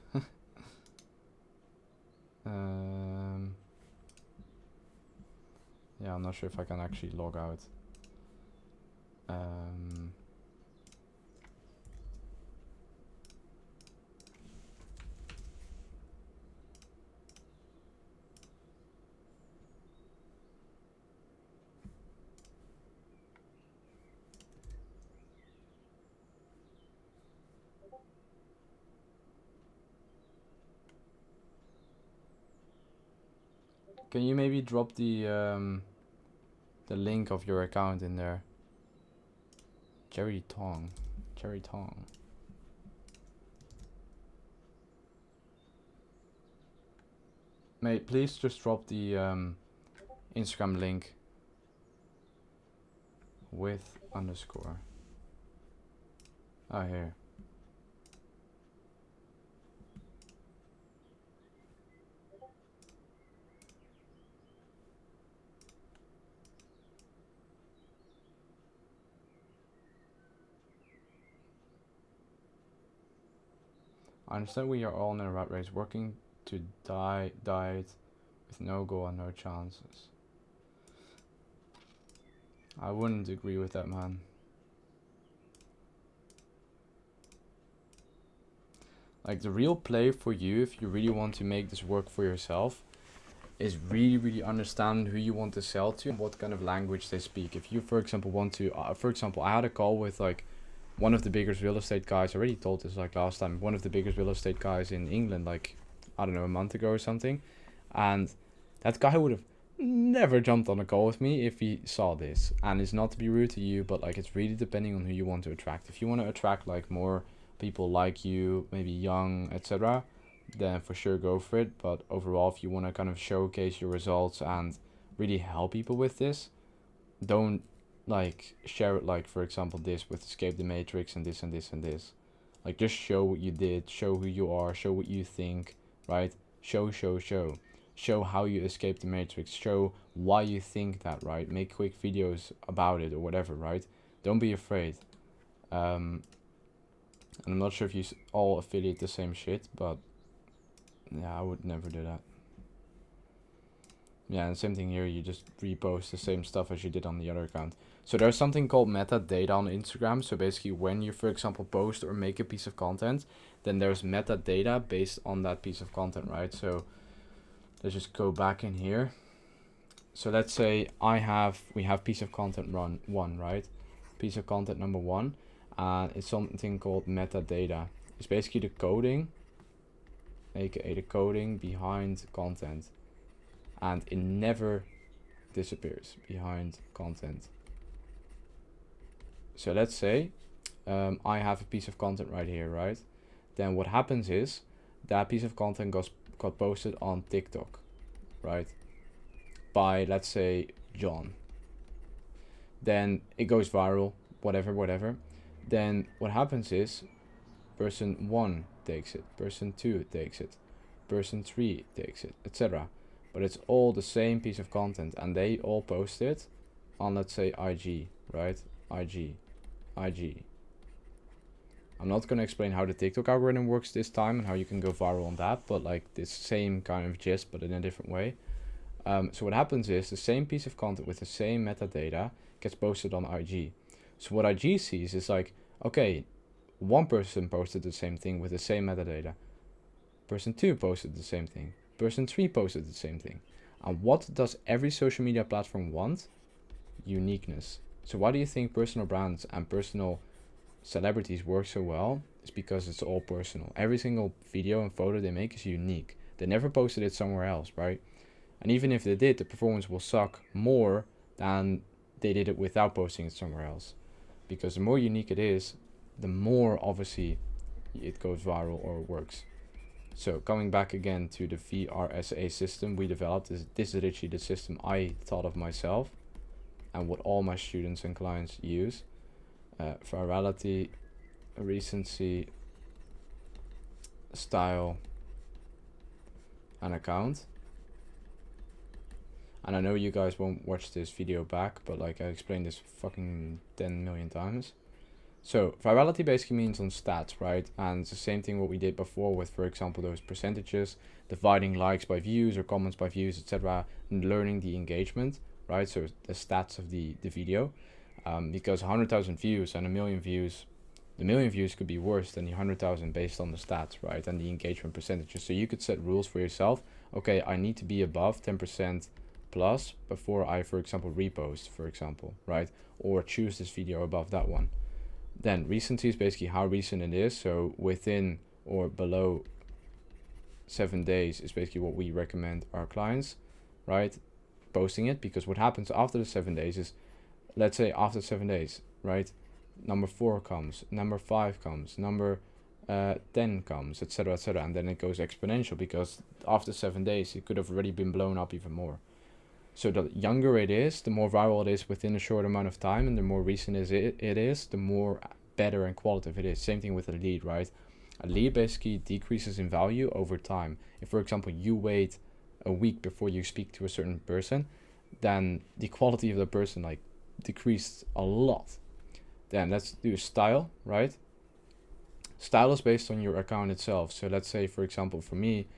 Yeah, I'm not sure if I can actually log out. Can you maybe drop the link of your account in there? Cherry Tong. Mate, please just drop the Instagram link with underscore. Oh, here. I understand we are all in a rat race, working to diet with no goal and no chances. I wouldn't agree with that, man. Like, the real play for you, if you really want to make this work for yourself, is really understand who you want to sell to and what kind of language they speak. If you, for example, want to, for example, I had a call with like one of the biggest real estate guys. I already told this like last time. One of the biggest real estate guys in England, like, I don't know, a month ago or something. And that guy would have never jumped on a call with me if he saw this. And it's not to be rude to you, but like, it's really depending on who you want to attract. If you want to attract like more people like you, maybe young, etc., then for sure go for it. But overall, if you want to kind of showcase your results and really help people with this, don't like share it like, for example, this with Escape the Matrix and this and this and this. Like, just show what you did, show who you are, show what you think, right? Show how you escape the Matrix, show why you think that, right? Make quick videos about it or whatever, right? Don't be afraid. And I'm not sure if you all affiliate the same shit, but yeah, I would never do that. Yeah, and same thing here, you just repost the same stuff as you did on the other account. So there's something called metadata on Instagram. So basically, when you, for example, post or make a piece of content, then there's metadata based on that piece of content, right? So let's just go back in here. So let's say we have piece of content one, right? Piece of content number 1, and it's something called metadata. It's basically the coding, aka the coding behind content, and it never disappears behind content. So let's say I have a piece of content right here, right? Then what happens is that piece of content got posted on TikTok, right? By, let's say, John. Then it goes viral, whatever. Then what happens is person 1 takes it, person 2 takes it, person 3 takes it, etc. But it's all the same piece of content, and they all post it on, let's say, IG, right? IG. I'm not going to explain how the TikTok algorithm works this time and how you can go viral on that, but like this same kind of gist, but in a different way. So what happens is the same piece of content with the same metadata gets posted on IG. So what IG sees is like, okay, one person posted the same thing with the same metadata. Person 2 posted the same thing. Person 3 posted the same thing. And what does every social media platform want? Uniqueness. So why do you think personal brands and personal celebrities work so well? It's because it's all personal. Every single video and photo they make is unique. They never posted it somewhere else, right? And even if they did, the performance will suck more than they did it without posting it somewhere else. Because the more unique it is, the more obviously it goes viral or works. So coming back again to the VRSA system we developed, this is literally the system I thought of myself and what all my students and clients use. Virality, recency, style, and account. And I know you guys won't watch this video back, but like I explained this fucking 10 million times. So virality basically means on stats, right? And it's the same thing what we did before with, for example, those percentages, dividing likes by views or comments by views, etc. And learning the engagement, right? So the stats of the video. Because 100,000 views and a million views, the million views could be worse than the 100,000 based on the stats, right? And the engagement percentages. So you could set rules for yourself. Okay, I need to be above 10% plus before I, for example, repost, for example, right? Or choose this video above that one. Then recency is basically how recent it is. So within or below 7 days is basically what we recommend our clients, right? Posting it, because what happens after the 7 days is, let's say after 7 days, right? Number 4 comes, number 5 comes, number 10 comes, etc., etc. And then it goes exponential, because after 7 days, it could have already been blown up even more. So the younger it is, the more viral it is within a short amount of time, and the more recent it is, the more better and qualitative it is. Same thing with a lead, right? A lead basically decreases in value over time. If, for example, you wait a week before you speak to a certain person, then the quality of the person like decreased a lot. Then let's do style, right? Style is based on your account itself. So let's say, for example, for me,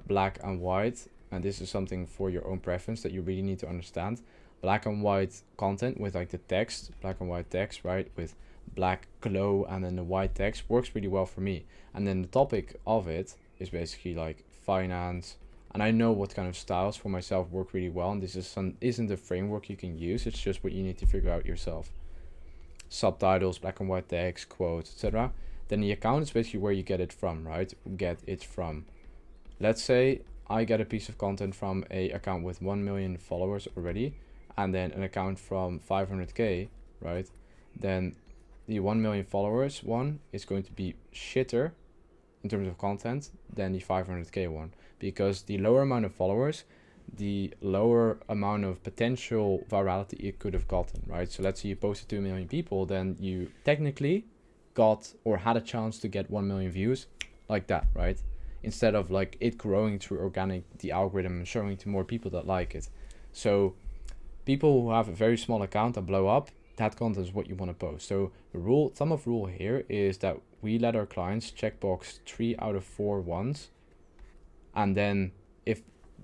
black and white, and this is something for your own preference that you really need to understand. Black and white content with like the text, black and white text, right? With black glow and then the white text works really well for me. And then the topic of it is basically like finance. And I know what kind of styles for myself work really well. And this isn't a framework you can use. It's just what you need to figure out yourself. Subtitles, black and white text, quotes, etc. Then the account is basically where you get it from, right? Get it from. Let's say I get a piece of content from a account with 1 million followers already, and then an account from 500k, right? Then the 1 million followers one is going to be shitter in terms of content than the 500k one, because the lower amount of followers, the lower amount of potential virality it could have gotten, right? So let's say you posted to 2 million people, then you technically got or had a chance to get 1 million views like that, right? Instead of like it growing through organic, the algorithm, and showing to more people that like it. So people who have a very small account that blow up, that content is what you want to post. So the thumb of rule here is that we let our clients checkbox 3 out of 4 once, and then if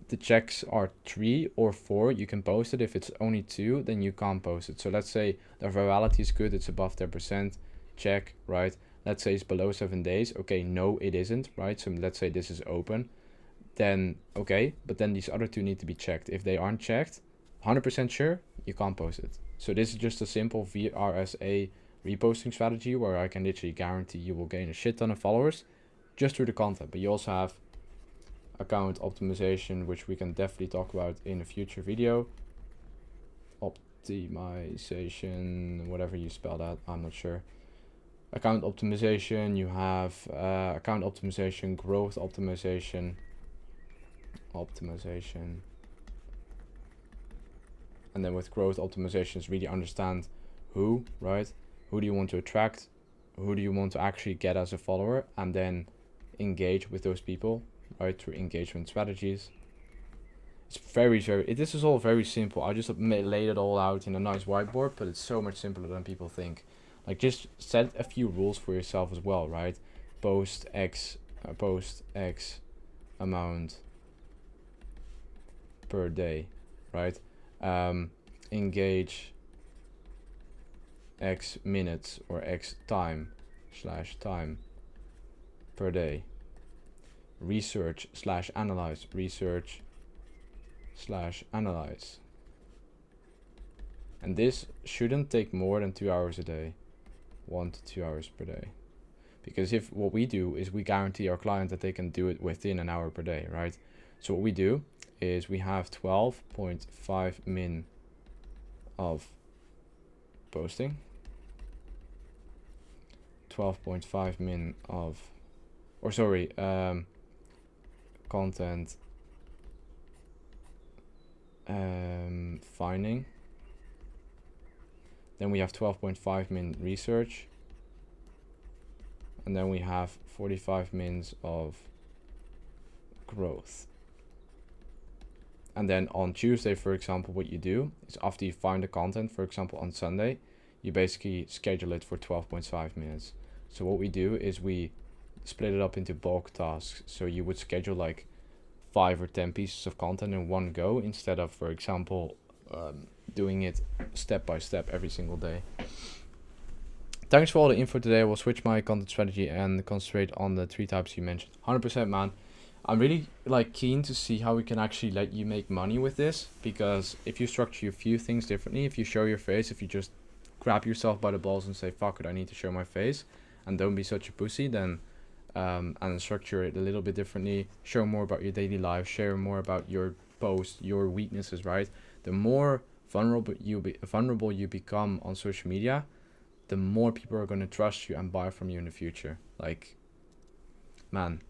the checks are 3 or 4, you can post it. If it's only 2, then you can't post it. So let's say the virality is good, it's above 10%, check, right? Let's say it's below 7 days. Okay, no, it isn't, right? So let's say this is open. Then, okay, but then these other 2 need to be checked. If they aren't checked, 100% sure, you can't post it. So this is just a simple VRSA reposting strategy where I can literally guarantee you will gain a shit ton of followers just through the content. But you also have account optimization, which we can definitely talk about in a future video. Optimization, whatever you spell that, I'm not sure. Account optimization, you have account optimization, growth optimization, and then with growth optimizations, really understand who, right? Who do you want to attract? Who do you want to actually get as a follower? And then engage with those people, right? Through engagement strategies. It's this is all very simple. I just laid it all out in a nice whiteboard, but it's so much simpler than people think. Like, just set a few rules for yourself as well, right? Post X amount per day, right? Engage X minutes or X time. slash time per day. Research slash analyze. Research slash analyze. And this shouldn't take more than 2 hours a day. 1 to 2 hours per day. Because if what we do is we guarantee our client that they can do it within an hour per day, right? So what we do is we have 12.5 min of posting, 12.5 min of, or sorry, content finding. Then we have 12.5 min research. And then we have 45 mins of growth. And then on Tuesday, for example, what you do is after you find the content, for example, on Sunday, you basically schedule it for 12.5 minutes. So what we do is we split it up into bulk tasks. So you would schedule like 5 or 10 pieces of content in one go instead of, for example, doing it step by step every single day. Thanks for all the info today. I will switch my content strategy and concentrate on the 3 types you mentioned. 100%, man. I'm really keen to see how we can actually let you make money with this, because if you structure a few things differently, if you show your face, if you just grab yourself by the balls and say, fuck it, I need to show my face, and don't be such a pussy, then and structure it a little bit differently, show more about your daily life, share more about your posts, your weaknesses, right? The more vulnerable you become on social media, the more people are going to trust you and buy from you in the future. Man,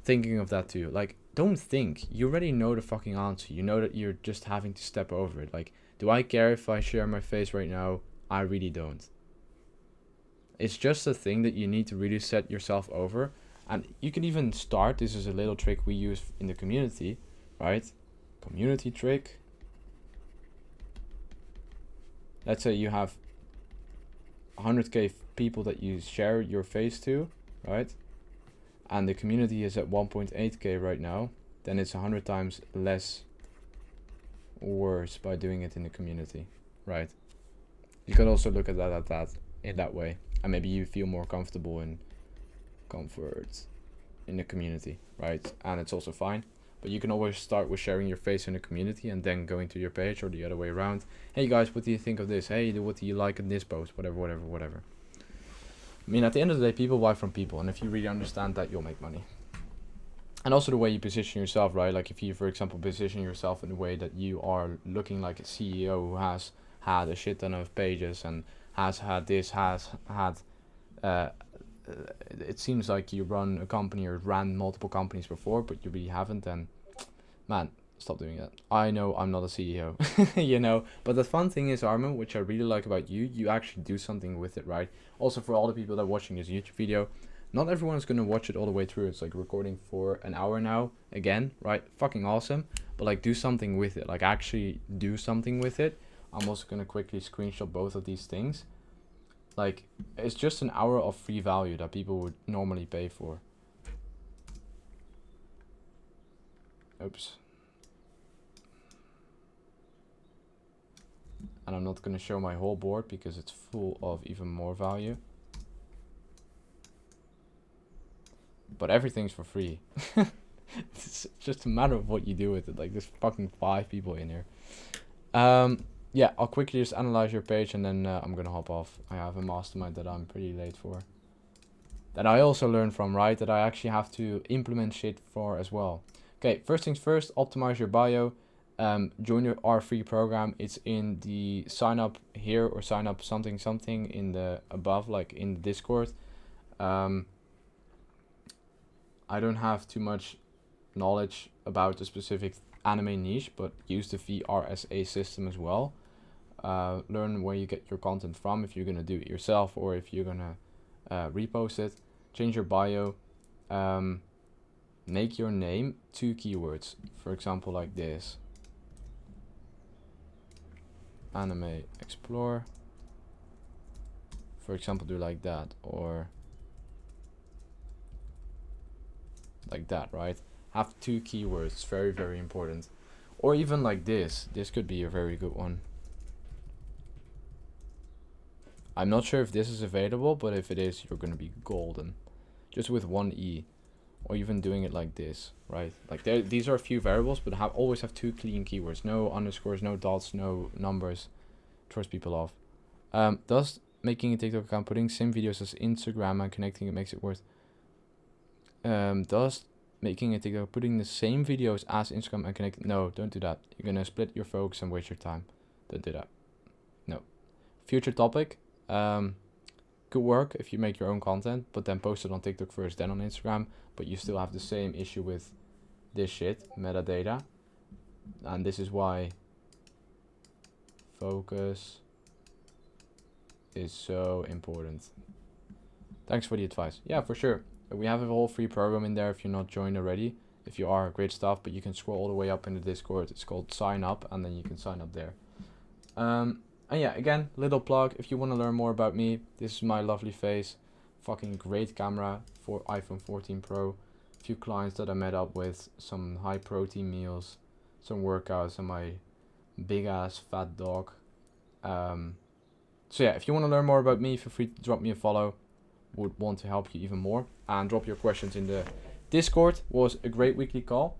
thinking of that too. Don't think. You already know the fucking answer. You know that you're just having to step over it. Do I care if I share my face right now? I really don't. It's just a thing that you need to really set yourself over. And you can even start. This is a little trick we use in the community, right? Community trick. Let's say you have 100k people that you share your face to, right? And the community is at 1.8k right now. Then it's 100 times less worse by doing it in the community, right? You can also look at that in that way, and maybe you feel more comfortable in comfort in the community, right? And it's also fine. But you can always start with sharing your face in the community and then going to your page, or the other way around. Hey guys, what do you think of this? Hey, what do you like in this post? Whatever. I mean, at the end of the day, people buy from people. And if you really understand that, you'll make money. And also the way you position yourself, right? If you, for example, position yourself in a way that you are looking like a CEO who has had a shit ton of pages and has had this, it seems like you run a company or ran multiple companies before, but you really haven't, then man, stop doing that. I know I'm not a CEO, you know, but the fun thing is, Armin, which I really like about you, you actually do something with it, right? Also, for all the people that are watching this YouTube video, not everyone is going to watch it all the way through. It's recording for an hour now, again, right? Fucking awesome. But do something with it, actually do something with it. I'm also going to quickly screenshot both of these things. It's just an hour of free value that people would normally pay for. Oops. And I'm not going to show my whole board because it's full of even more value. But everything's for free. It's just a matter of what you do with it. There's fucking 5 people in here. Yeah, I'll quickly just analyze your page and then I'm gonna hop off. I have a mastermind that I'm pretty late for. That I also learned from, right? That I actually have to implement shit for as well. Okay, first things first, optimize your bio. Join our free program. It's in the sign up here, or sign up something in the above, in the Discord. I don't have too much knowledge about the specific anime niche, but use the VRSA system as well. Learn where you get your content from, if you're gonna do it yourself or if you're gonna repost it. Change your bio. Make your name 2 keywords. For example, like this: anime explore. For example, do like that, or like that, right? Have 2 keywords, very, very important. Or even like this. This could be a very good one. I'm not sure if this is available, but if it is, you're gonna be golden. Just with one E, or even doing it like this, right? Like these are a few variables, but always have 2 clean keywords. No underscores, no dots, no numbers. Throws people off. Does making a TikTok account, putting sim videos as Instagram and connecting it makes it worth? Does making a TikTok, putting the same videos as Instagram and connect? No, don't do that. You're gonna split your focus and waste your time. Don't do that. No. Future topic. Could work if you make your own content, but then post it on TikTok first, then on Instagram. But you still have the same issue with this shit, metadata. And this is why focus is so important. Thanks for the advice. Yeah, for sure. We have a whole free program in there if you're not joined already. If you are, great stuff, but you can scroll all the way up in the Discord. It's called sign up, and then you can sign up there. And yeah, again, little plug. If you want to learn more about me, this is my lovely face. Fucking great camera for iPhone 14 Pro. A few clients that I met up with, some high protein meals, some workouts, and my big ass fat dog. So yeah, if you want to learn more about me, feel free to drop me a follow. Would want to help you even more, and drop your questions in the Discord. Was a great weekly call.